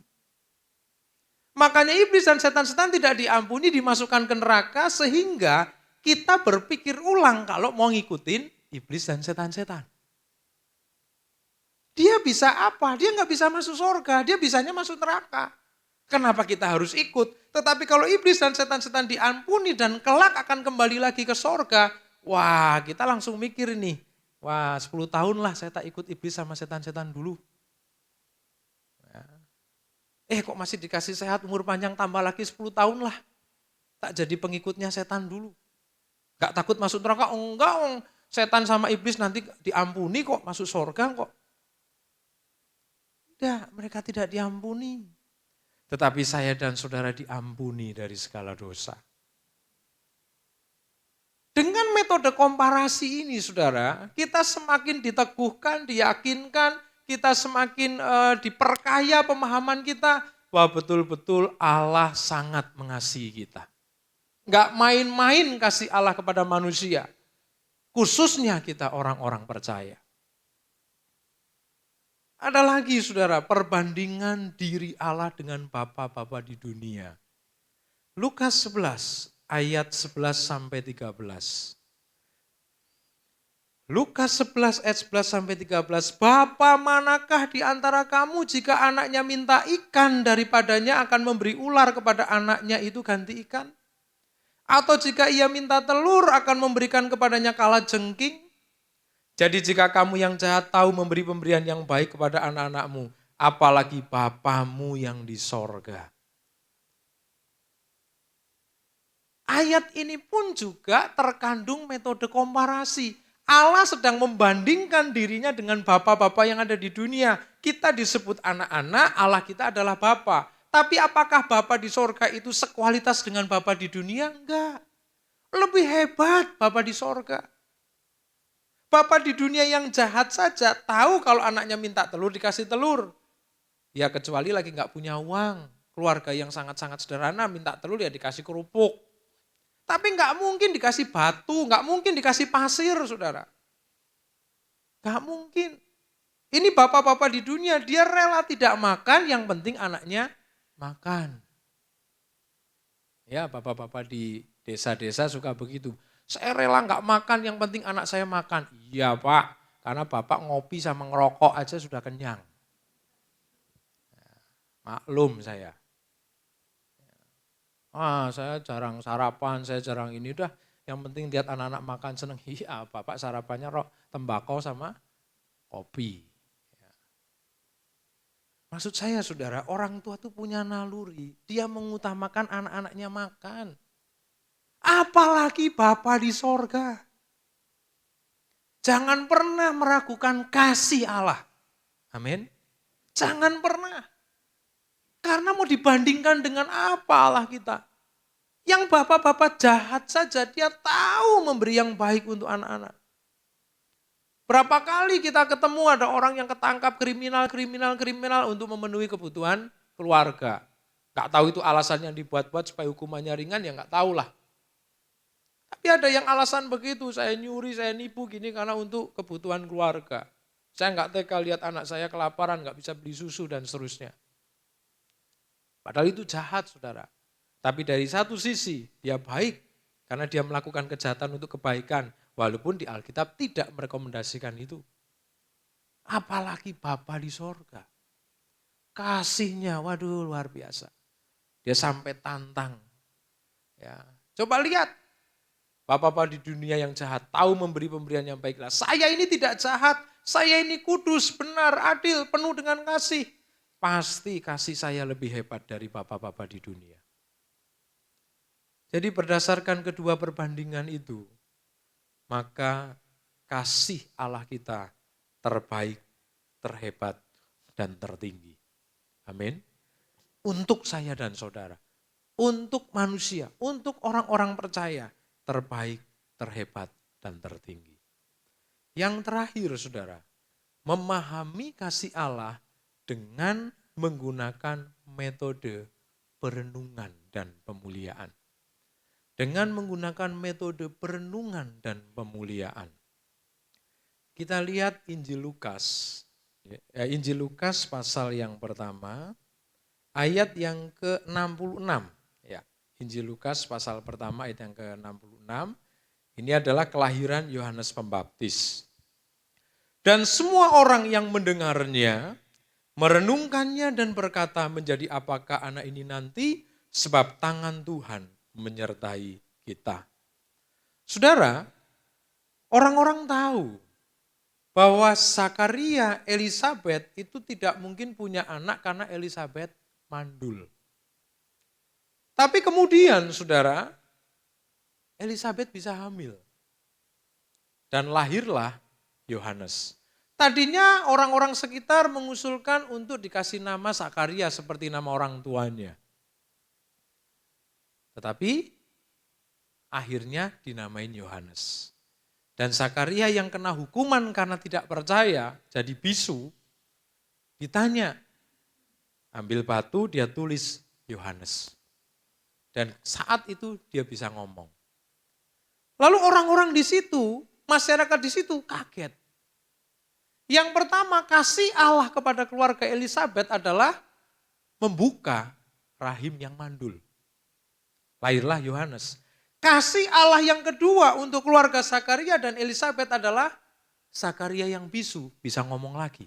Makanya iblis dan setan-setan tidak diampuni, dimasukkan ke neraka sehingga kita berpikir ulang kalau mau ngikutin iblis dan setan-setan. Dia bisa apa? Dia nggak bisa masuk surga, dia bisanya masuk neraka. Kenapa kita harus ikut? Tetapi kalau iblis dan setan-setan diampuni dan kelak akan kembali lagi ke surga, wah, kita langsung mikir nih, wah 10 tahun lah saya tak ikut iblis sama setan-setan dulu. Kok masih dikasih sehat, umur panjang tambah lagi 10 tahun lah. Tak jadi pengikutnya setan dulu. Gak takut masuk neraka, enggak, setan sama iblis nanti diampuni kok, masuk surga kok. Tidak, mereka tidak diampuni. Tetapi saya dan saudara diampuni dari segala dosa. Dengan metode komparasi ini saudara, kita semakin diteguhkan, diyakinkan, kita semakin diperkaya pemahaman kita bahwa betul-betul Allah sangat mengasihi kita. Enggak main-main kasih Allah kepada manusia, khususnya kita orang-orang percaya. Ada lagi saudara, perbandingan diri Allah dengan bapa-bapa di dunia. Lukas 11 ayat 11 sampai 13. Lukas 11 ayat 11 sampai 13. Bapa manakah di antara kamu jika anaknya minta ikan daripadanya akan memberi ular kepada anaknya itu ganti ikan? Atau jika ia minta telur akan memberikan kepadanya kalajengking? Jadi jika kamu yang jahat tahu memberi pemberian yang baik kepada anak-anakmu, apalagi Bapamu yang di sorga. Ayat ini pun juga terkandung metode komparasi. Allah sedang membandingkan dirinya dengan bapa-bapa yang ada di dunia. Kita disebut anak-anak, Allah kita adalah bapa. Tapi apakah bapa di sorga itu sekualitas dengan bapa di dunia? Enggak. Lebih hebat bapa di sorga. Bapak di dunia yang jahat saja tahu kalau anaknya minta telur dikasih telur. Ya kecuali lagi nggak punya uang. Keluarga yang sangat-sangat sederhana minta telur ya dikasih kerupuk. Tapi nggak mungkin dikasih batu, nggak mungkin dikasih pasir saudara. Nggak mungkin. Ini bapak-bapak di dunia dia rela tidak makan yang penting anaknya makan. Ya bapak-bapak di desa-desa suka begitu. Saya rela nggak makan, yang penting anak saya makan. Iya Pak, karena Bapak ngopi sama ngerokok aja sudah kenyang. Maklum saya. Saya jarang sarapan, saya jarang ini. Udah yang penting lihat anak-anak makan seneng. Iya Bapak sarapannya tembakau sama kopi. Maksud saya saudara, orang tua tuh punya naluri. Dia mengutamakan anak-anaknya makan. Apalagi Bapa di sorga. Jangan pernah meragukan kasih Allah. Amin. Jangan pernah. Karena mau dibandingkan dengan apa Allah kita. Yang bapak-bapak jahat saja dia tahu memberi yang baik untuk anak-anak. Berapa kali kita ketemu ada orang yang ketangkap kriminal untuk memenuhi kebutuhan keluarga. Gak tahu itu alasan yang dibuat-buat supaya hukumannya ringan, ya gak tahu lah. Tapi ada yang alasan begitu, saya nyuri, saya nipu gini karena untuk kebutuhan keluarga. Saya gak tega lihat anak saya kelaparan, gak bisa beli susu dan seterusnya. Padahal itu jahat saudara. Tapi dari satu sisi dia baik karena dia melakukan kejahatan untuk kebaikan. Walaupun di Alkitab tidak merekomendasikan itu. Apalagi Bapa di sorga. Kasihnya, waduh luar biasa. Dia sampai tantang. Ya, coba lihat. Bapak-bapak di dunia yang jahat tahu memberi pemberian yang baiklah. Saya ini tidak jahat. Saya ini kudus, benar, adil, penuh dengan kasih. Pasti kasih saya lebih hebat dari bapak-bapak di dunia. Jadi berdasarkan kedua perbandingan itu, maka kasih Allah kita terbaik, terhebat, dan tertinggi. Amin. Untuk saya dan saudara, untuk manusia, untuk orang-orang percaya, terbaik, terhebat, dan tertinggi. Yang terakhir saudara, memahami kasih Allah dengan menggunakan metode perenungan dan pemuliaan. Dengan menggunakan metode perenungan dan pemuliaan. Kita lihat Injil Lukas. Injil Lukas pasal yang pertama, ayat yang ke-66. Ya, Injil Lukas pasal pertama ayat yang ke-66. Ini adalah kelahiran Yohanes Pembaptis. Dan semua orang yang mendengarnya, merenungkannya dan berkata, menjadi apakah anak ini nanti? Sebab tangan Tuhan menyertai kita. Saudara, orang-orang tahu bahwa Zakaria Elizabeth itu tidak mungkin punya anak karena Elizabeth mandul. Tapi kemudian saudara, Elizabeth bisa hamil. Dan lahirlah Yohanes. Tadinya orang-orang sekitar mengusulkan untuk dikasih nama Zakaria seperti nama orang tuanya. Tetapi akhirnya dinamain Yohanes. Dan Zakaria yang kena hukuman karena tidak percaya, jadi bisu, ditanya, ambil batu dia tulis Yohanes. Dan saat itu dia bisa ngomong. Lalu orang-orang di situ, masyarakat di situ kaget. Yang pertama, kasih Allah kepada keluarga Elizabeth adalah membuka rahim yang mandul. Lahirlah Yohanes. Kasih Allah yang kedua untuk keluarga Zakaria dan Elizabeth adalah Zakaria yang bisu, bisa ngomong lagi.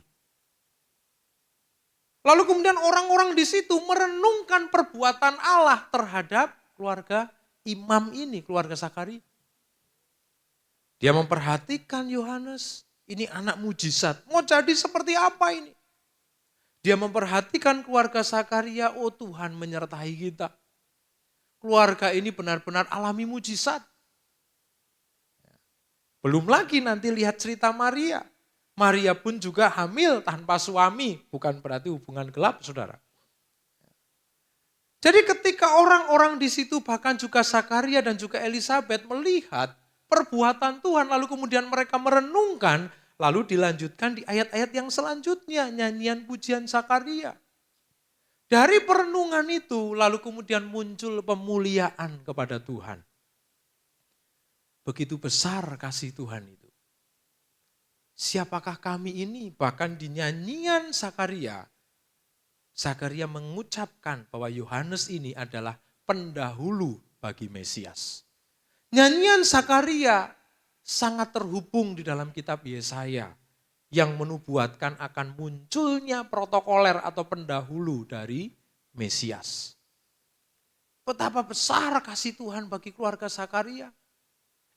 Lalu kemudian orang-orang di situ merenungkan perbuatan Allah terhadap keluarga imam ini, keluarga Zakaria. Dia memperhatikan Yohanes, ini anak mujizat, mau jadi seperti apa ini? Dia memperhatikan keluarga Zakaria, oh Tuhan menyertai kita. Keluarga ini benar-benar alami mujizat. Belum lagi nanti lihat cerita Maria. Maria pun juga hamil tanpa suami, bukan berarti hubungan gelap saudara. Jadi ketika orang-orang di situ bahkan juga Zakaria dan juga Elizabeth melihat perbuatan Tuhan lalu kemudian mereka merenungkan, lalu dilanjutkan di ayat-ayat yang selanjutnya, nyanyian pujian Zakaria. Dari perenungan itu lalu kemudian muncul pemuliaan kepada Tuhan. Begitu besar kasih Tuhan itu. Siapakah kami ini? Bahkan di nyanyian Zakaria, Zakaria mengucapkan bahwa Yohanes ini adalah pendahulu bagi Mesias. Nyanyian Zakaria sangat terhubung di dalam kitab Yesaya yang menubuatkan akan munculnya protokoler atau pendahulu dari Mesias. Betapa besar kasih Tuhan bagi keluarga Zakaria.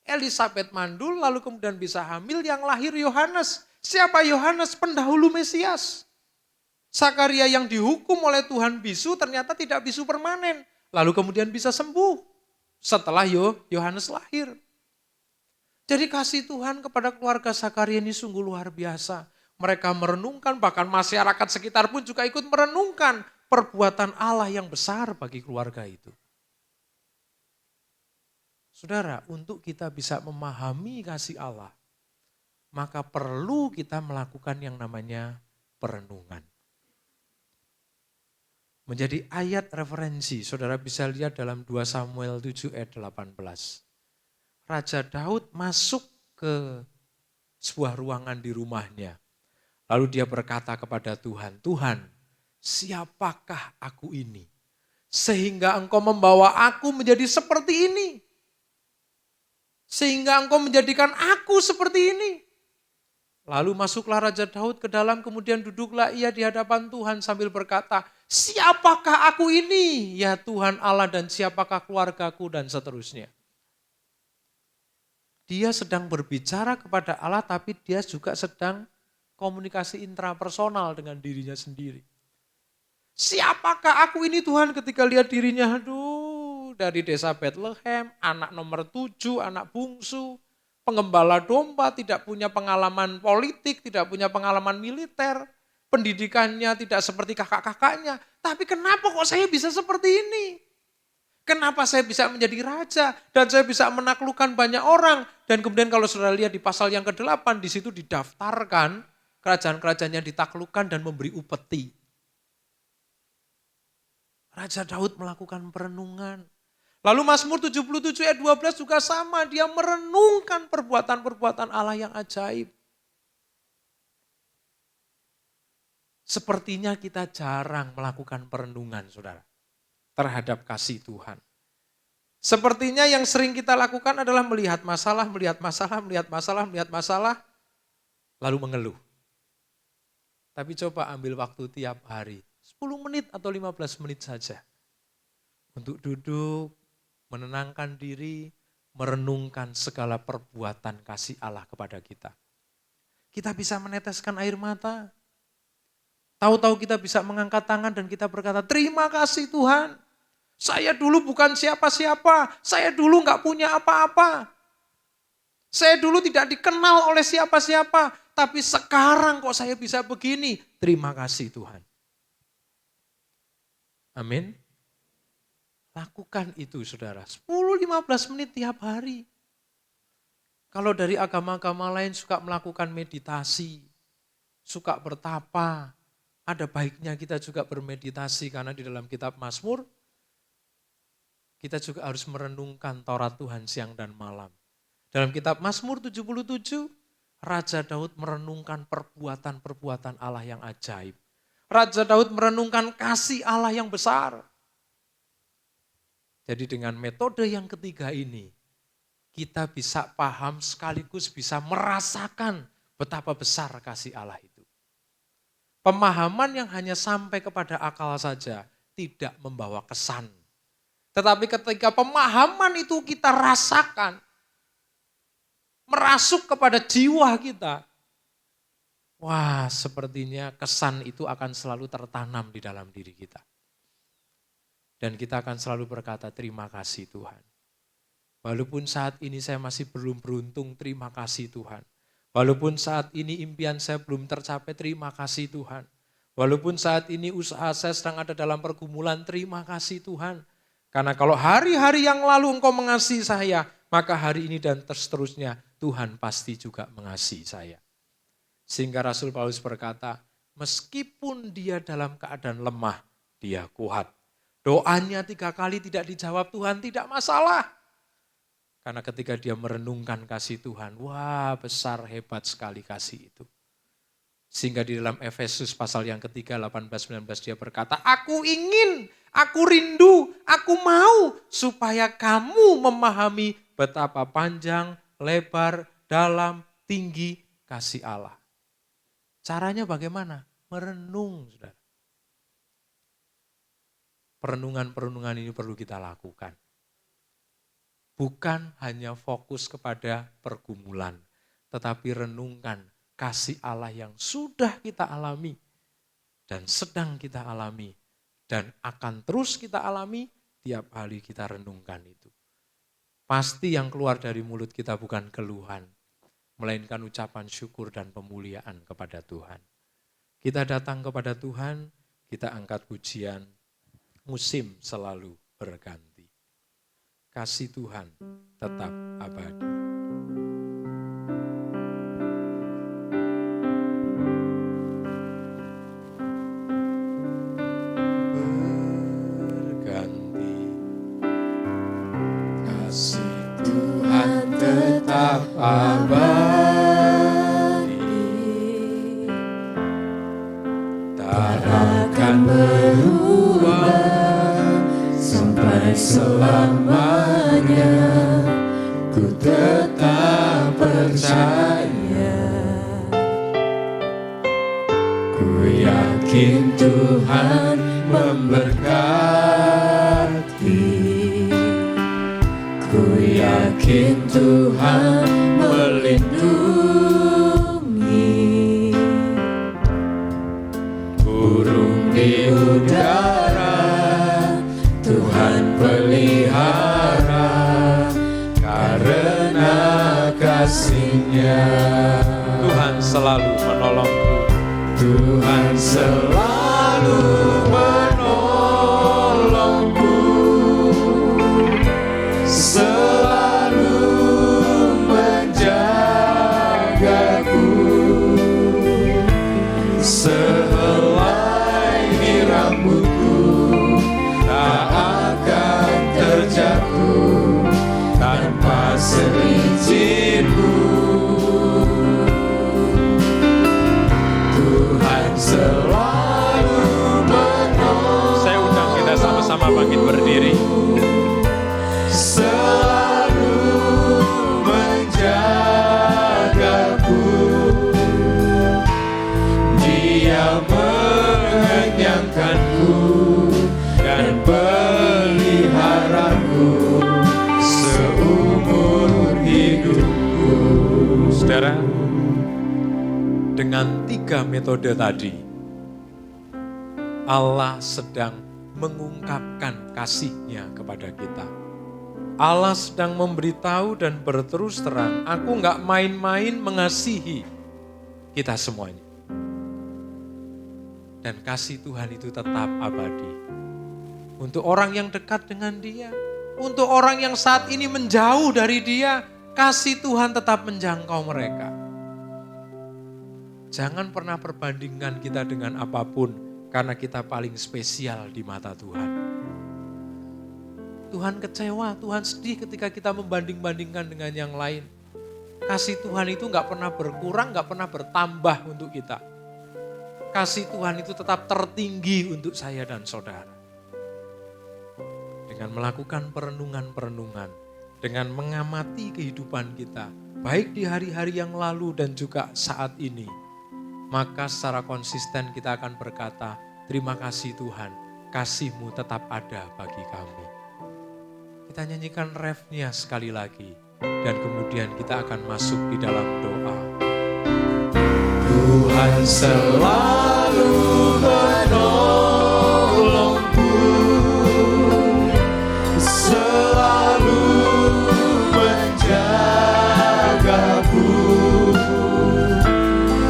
Elizabeth mandul lalu kemudian bisa hamil, yang lahir Yohanes. Siapa Yohanes? Pendahulu Mesias. Sakaria yang dihukum oleh Tuhan bisu ternyata tidak bisu permanen. Lalu kemudian bisa sembuh setelah Yohanes lahir. Jadi kasih Tuhan kepada keluarga Sakaria ini sungguh luar biasa. Mereka merenungkan, bahkan masyarakat sekitar pun juga ikut merenungkan perbuatan Allah yang besar bagi keluarga itu. Saudara, untuk kita bisa memahami kasih Allah, maka perlu kita melakukan yang namanya perenungan. Menjadi ayat referensi, saudara bisa lihat dalam 2 Samuel 7 ayat 18. Raja Daud masuk ke sebuah ruangan di rumahnya. Lalu dia berkata kepada Tuhan, Tuhan, siapakah aku ini? Sehingga engkau membawa aku menjadi seperti ini. Sehingga engkau menjadikan aku seperti ini. Lalu masuklah Raja Daud ke dalam, kemudian duduklah ia di hadapan Tuhan sambil berkata, siapakah aku ini? Ya Tuhan Allah, dan siapakah keluargaku, dan seterusnya. Dia sedang berbicara kepada Allah, tapi dia juga sedang komunikasi intrapersonal dengan dirinya sendiri. Siapakah aku ini Tuhan? Ketika lihat dirinya, aduh, dari desa Bethlehem, anak nomor 7, anak bungsu, penggembala domba, tidak punya pengalaman politik, tidak punya pengalaman militer, pendidikannya tidak seperti kakak-kakaknya. Tapi kenapa kok saya bisa seperti ini? Kenapa saya bisa menjadi raja dan saya bisa menaklukkan banyak orang? Dan kemudian kalau saudara lihat di pasal yang ke-8, di situ didaftarkan kerajaan-kerajaan yang ditaklukkan dan memberi upeti. Raja Daud melakukan perenungan. Lalu Mazmur 77 ayat 12 juga sama, dia merenungkan perbuatan-perbuatan Allah yang ajaib. Sepertinya kita jarang melakukan perenungan, saudara, terhadap kasih Tuhan. Sepertinya yang sering kita lakukan adalah melihat masalah, lalu mengeluh. Tapi coba ambil waktu tiap hari, 10 menit atau 15 menit saja. Untuk duduk, menenangkan diri, merenungkan segala perbuatan kasih Allah kepada kita. Kita bisa meneteskan air mata. Tahu-tahu kita bisa mengangkat tangan dan kita berkata, terima kasih Tuhan. Saya dulu bukan siapa-siapa, saya dulu nggak punya apa-apa. Saya dulu tidak dikenal oleh siapa-siapa, tapi sekarang kok saya bisa begini. Terima kasih Tuhan. Amin. Lakukan itu saudara, 10-15 menit tiap hari. Kalau dari agama-agama lain suka melakukan meditasi, suka bertapa, ada baiknya kita juga bermeditasi karena di dalam kitab Mazmur, kita juga harus merenungkan Taurat Tuhan siang dan malam. Dalam kitab Mazmur 77, Raja Daud merenungkan perbuatan-perbuatan Allah yang ajaib. Raja Daud merenungkan kasih Allah yang besar. Jadi dengan metode yang ketiga ini, kita bisa paham sekaligus bisa merasakan betapa besar kasih Allah itu. Pemahaman yang hanya sampai kepada akal saja tidak membawa kesan. Tetapi ketika pemahaman itu kita rasakan, merasuk kepada jiwa kita, wah sepertinya kesan itu akan selalu tertanam di dalam diri kita. Dan kita akan selalu berkata terima kasih Tuhan. Walaupun saat ini saya masih belum beruntung, terima kasih Tuhan. Walaupun saat ini impian saya belum tercapai, terima kasih Tuhan. Walaupun saat ini usaha saya sedang ada dalam pergumulan, terima kasih Tuhan. Karena kalau hari-hari yang lalu Engkau mengasihi saya, maka hari ini dan seterusnya Tuhan pasti juga mengasihi saya. Sehingga Rasul Paulus berkata, meskipun dia dalam keadaan lemah, dia kuat. Doanya 3 kali tidak dijawab Tuhan, tidak masalah. Karena ketika dia merenungkan kasih Tuhan, wah besar hebat sekali kasih itu. Sehingga di dalam Efesus pasal yang ketiga 18-19 dia berkata, aku ingin, aku rindu, aku mau supaya kamu memahami betapa panjang, lebar, dalam, tinggi kasih Allah. Caranya bagaimana? Merenung, saudara. Perenungan-perenungan ini perlu kita lakukan. Bukan hanya fokus kepada pergumulan, tetapi renungkan kasih Allah yang sudah kita alami dan sedang kita alami dan akan terus kita alami tiap kali kita renungkan itu. Pasti yang keluar dari mulut kita bukan keluhan, melainkan ucapan syukur dan pemuliaan kepada Tuhan. Kita datang kepada Tuhan, kita angkat pujian, musim selalu berganti. Kasih Tuhan tetap abadi. Berganti, kasih Tuhan tetap abadi, tak akan berubah sampai selamanya. Ku tetap percaya, ku yakin Tuhan memberkati, ku yakin Tuhan melindungi. Burung di udara Tuhan pelihara, karena kasih-Nya. Tuhan selalu menolongku, Tuhan selalu menolongku, selalu menjagaku, sehelai rambutku tak akan terjatuh tanpa seizinku. Tuhan selalu menolong. Saya undang kita sama-sama bangkit berdiri. Selalu menjagaku, Dia mengenyangkanku dan peliharaku seumur hidupku. Saudara, dengan 3 metode tadi, Allah sedang mengungkapkan kasih-Nya kepada kita. Allah sedang memberitahu dan berterus terang, aku gak main-main mengasihi kita semuanya. Dan kasih Tuhan itu tetap abadi. Untuk orang yang dekat dengan Dia, untuk orang yang saat ini menjauh dari Dia, kasih Tuhan tetap menjangkau mereka. Jangan pernah perbandingkan kita dengan apapun, karena kita paling spesial di mata Tuhan. Tuhan kecewa, Tuhan sedih ketika kita membanding-bandingkan dengan yang lain. Kasih Tuhan itu gak pernah berkurang, gak pernah bertambah untuk kita. Kasih Tuhan itu tetap tertinggi untuk saya dan saudara. Dengan melakukan perenungan-perenungan, dengan mengamati kehidupan kita, baik di hari-hari yang lalu dan juga saat ini, maka secara konsisten kita akan berkata, terima kasih Tuhan, kasih-Mu tetap ada bagi kami. Kita nyanyikan refnya sekali lagi, dan kemudian kita akan masuk di dalam doa. Tuhan selalu menolongku, selalu menjagaku,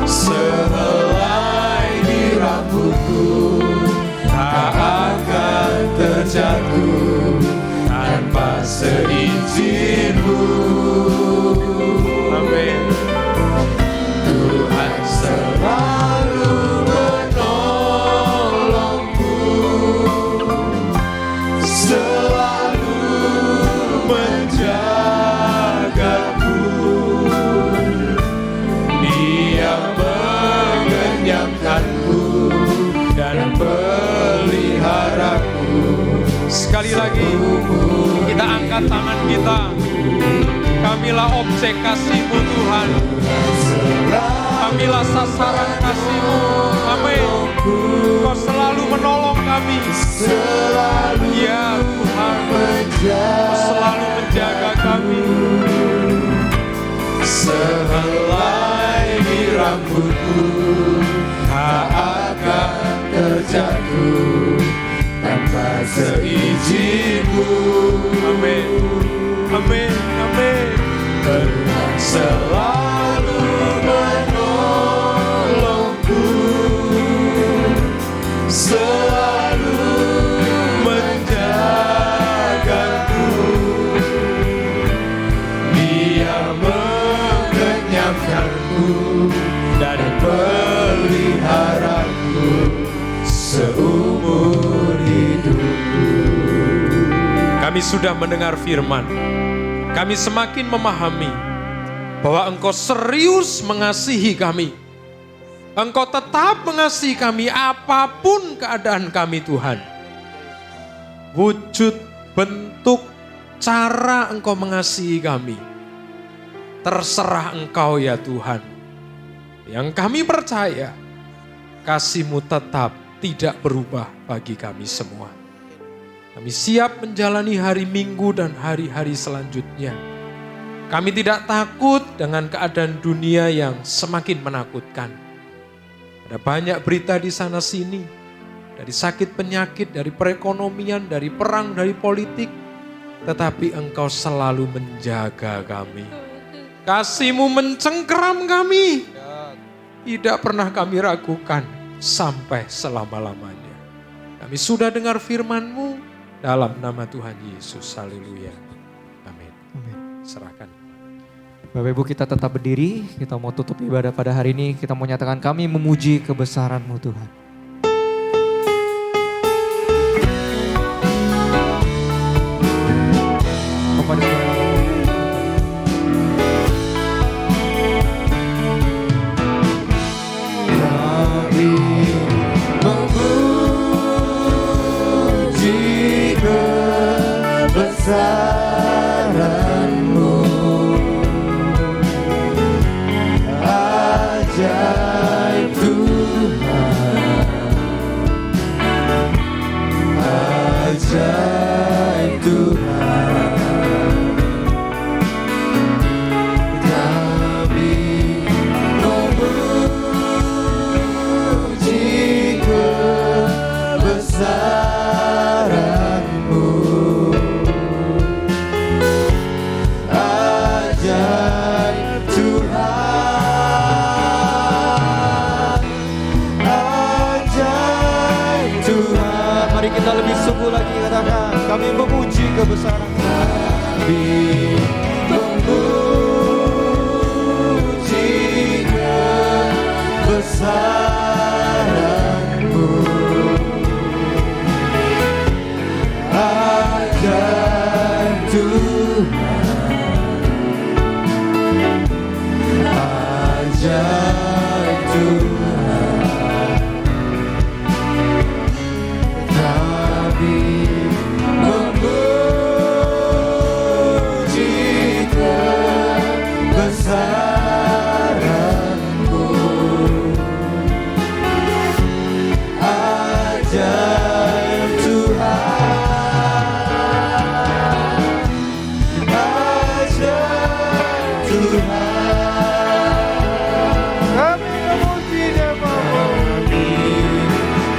sehelai di rambutku tak akan terjatuh tanpa seizin-Mu. Amin. Tuhan selalu menolongku, selalu menjagaku, Dia mengenyangkanku dan peliharaku. Sekali lagi, kita angkat tangan kita. Kamilah objek kasih-Mu Tuhan. Kamilah sasaran kasih-Mu. Amin. Kau selalu menolong kami. Ya Tuhan, Kau selalu menjaga kami. Sehelai di rambut hajatku tanpa seizinku. Amin. Amin. Amin. Tuhan selalu menolongku, selalu menjagaku. Dia mengenyangkanku dan peliharaku seumur hidupku. Kami sudah mendengar firman. Kami semakin memahami bahwa Engkau serius mengasihi kami. Engkau tetap mengasihi kami apapun keadaan kami, Tuhan. Wujud, bentuk, cara Engkau mengasihi kami, terserah Engkau ya Tuhan. Yang kami percaya, kasih-Mu tetap tidak berubah bagi kami semua. Kami siap menjalani hari Minggu dan hari-hari selanjutnya. Kami tidak takut dengan keadaan dunia yang semakin menakutkan. Ada banyak berita di sana sini, dari sakit penyakit, dari perekonomian, dari perang, dari politik. Tetapi Engkau selalu menjaga kami. Kasih-Mu mencengkeram kami. Tidak pernah kami ragukan sampai selama-lamanya. Kami sudah dengar firman-Mu. Dalam nama Tuhan Yesus, haleluya. Amin. Serahkan. Bapak Ibu kita tetap berdiri, kita mau tutup ibadah pada hari ini, kita mau nyatakan kami memuji kebesaran-Mu Tuhan. Kebesaran-Mu, ajaib Tuhan, ajaib Tuhan. Kami memuji kebesaran-Mu, ajaib Tuhan, ajaib Tuhan. Mari kita lebih sungguh lagi katakan, kami memuji kebesaran-Mu. Kami memuji kebesaran-Mu, ajaib Tuhan, ajaib Tuhan. Kami memuji kebesaran-Mu, ajaib Tuhan, ajaib Tuhan. Kami memuji Nama-Mu,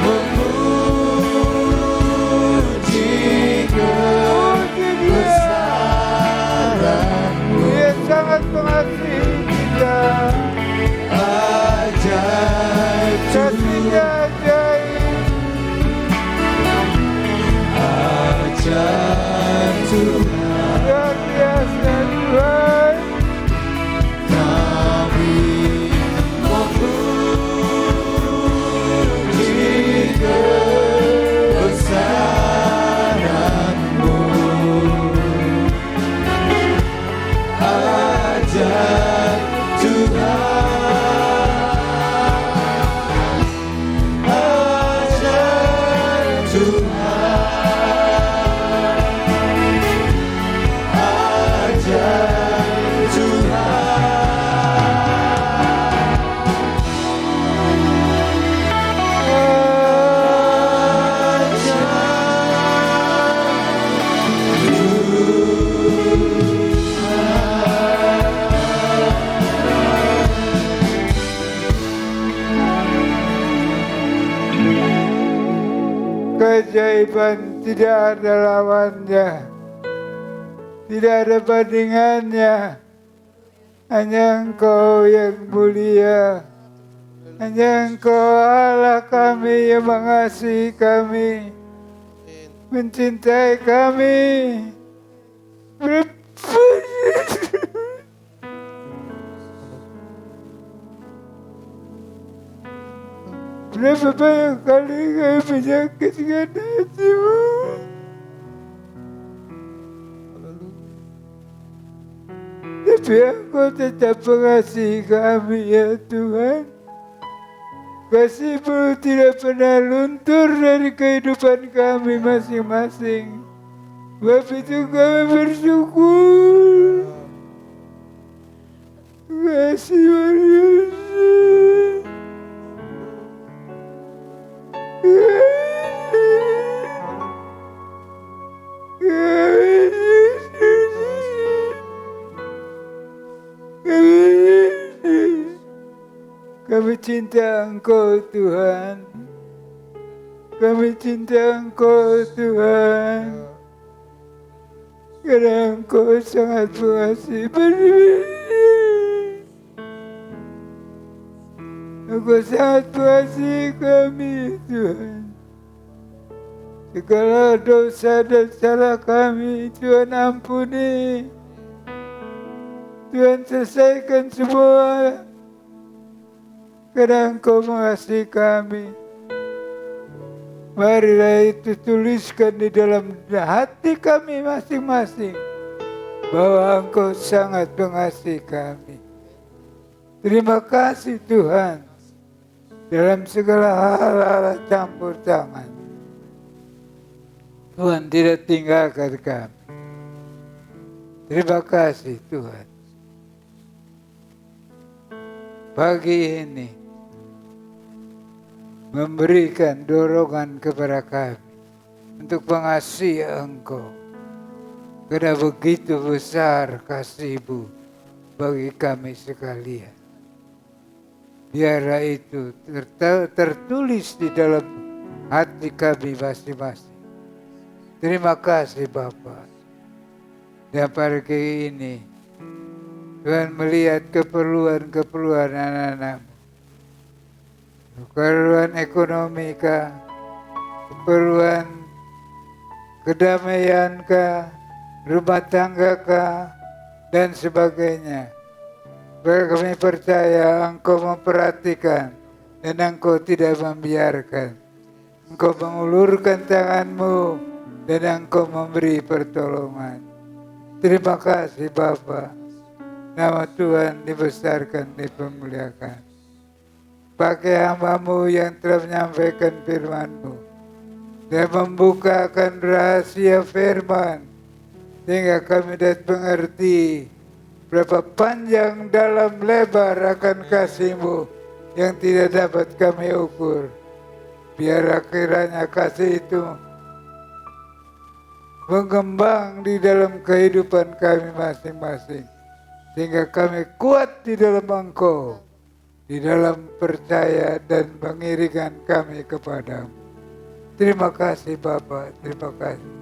memuji kebesaran-Mu. Dia sangat mengasihi kita. Ajaib kasihnya ajaib, ajaib Tuhan, luar biasa Tuhan. Kami memuji kebesaran-Mu, ajaib Tuhan, ajaib Tuhan. keajaiban tidak ada lawannya, tidak ada bandingannya. Hanya Engkau yang mulia, hanya Engkau Allah kami yang mengasihi kami, mencintai kami. Berapa banyak kali kami menyakitkan hatimu, tapi Engkau tetap mengasihi kami ya Tuhan. Kasih-Mu tidak pernah luntur dari kehidupan kami masing-masing. Sebab itu kami bersyukur. Kasih Yesus. Kami cinta Engkau Tuhan. Kami cinta Engkau Tuhan. Karena Engkau sangat pengasih. Engkau sangat pengasih kami Tuhan. Segala dosa dan salah kami Tuhan ampuni. Tuhan selesaikan semua. Karena Engkau mengasihi kami. Marilah itu tuliskan di dalam hati kami masing-masing. Bahwa Engkau sangat mengasihi kami. Terima kasih Tuhan. Dalam segala hal Allah campur tangan. Tuhan tidak tinggalkan kami. Terima kasih Tuhan. Pagi ini memberikan dorongan kepada kami untuk mengasihi Engkau. Karena begitu besar kasih-Mu bagi kami sekalian. Biarlah itu tertulis di dalam hati kami masing-masing. Terima kasih Bapa. Dan pagi ini Tuhan melihat keperluan-keperluan anak-anak-Mu. Keperluan ekonomi kah, keperluan kedamaian kah, rumah tangga kah, dan sebagainya. Kami percaya Engkau memperhatikan dan Engkau tidak membiarkan. Engkau mengulurkan tangan-Mu dan Engkau memberi pertolongan. Terima kasih Bapa. Nama Tuhan dibesarkan, dipermuliakan. Pakai hamba-Mu yang telah menyampaikan firman-Mu dan membukakan rahasia firman sehingga kami dapat mengerti berapa panjang, dalam, lebar akan kasih-Mu yang tidak dapat kami ukur. Biarlah kiranya kasih itu mengembang di dalam kehidupan kami masing-masing sehingga kami kuat di dalam Engkau, di dalam percaya dan mengiringkan kami kepadamu. Terima kasih Bapa, terima kasih.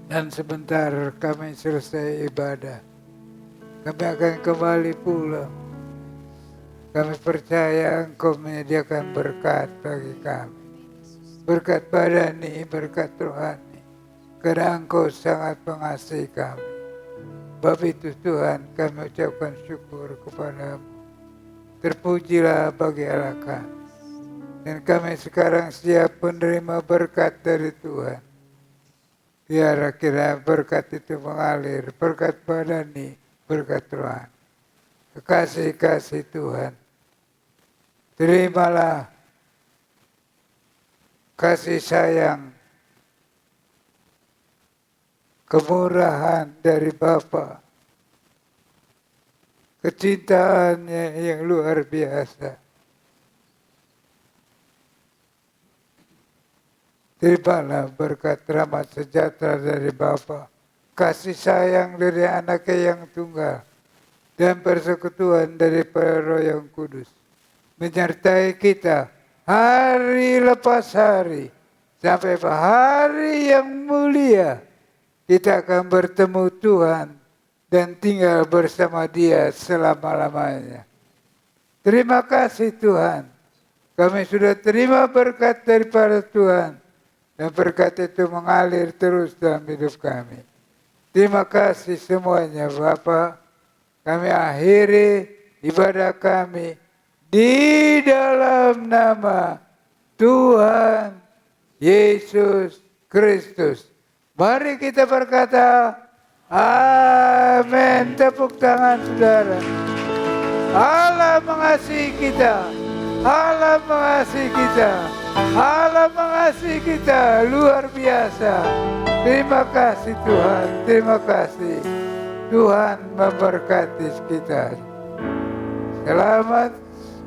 Dan sebentar kami selesai ibadah, kami akan kembali pulang. Kami percaya Engkau menyediakan berkat bagi kami. Berkat badani, berkat rohani. Karena Engkau sangat mengasihi kami. Sebab itu Tuhan kami ucapkan syukur kepadamu. Terpujilah bagi Allah kami. Dan kami sekarang siap menerima berkat dari Tuhan. Biar kira berkat itu mengalir, berkat badani, berkat rohani. Kekasih-kasih Tuhan. Terimalah kasih sayang, kemurahan dari Bapa, kecintaannya yang luar biasa. Terimalah berkat rahmat sejahtera dari Bapa, kasih sayang dari Anaknya yang tunggal, dan persekutuan dari Roh yang kudus menyertai kita hari lepas hari sampai hari yang mulia kita akan bertemu Tuhan dan tinggal bersama Dia selama-lamanya. Terima kasih Tuhan. Kami sudah terima berkat daripada Tuhan. Dan berkat itu mengalir terus dalam hidup kami. Terima kasih semuanya Bapa. Kami akhiri ibadah kami di dalam nama Tuhan Yesus Kristus. Mari kita berkata, amin. Tepuk tangan saudara. Allah mengasihi kita. Allah mengasihi kita. Allah mengasihi kita luar biasa. Terima kasih Tuhan. Terima kasih. Tuhan memberkati kita. Selamat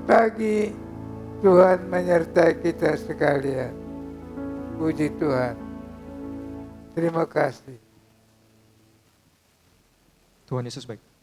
pagi. Tuhan menyertai kita sekalian. Puji Tuhan. Terima kasih. Tuhan Yesus baik.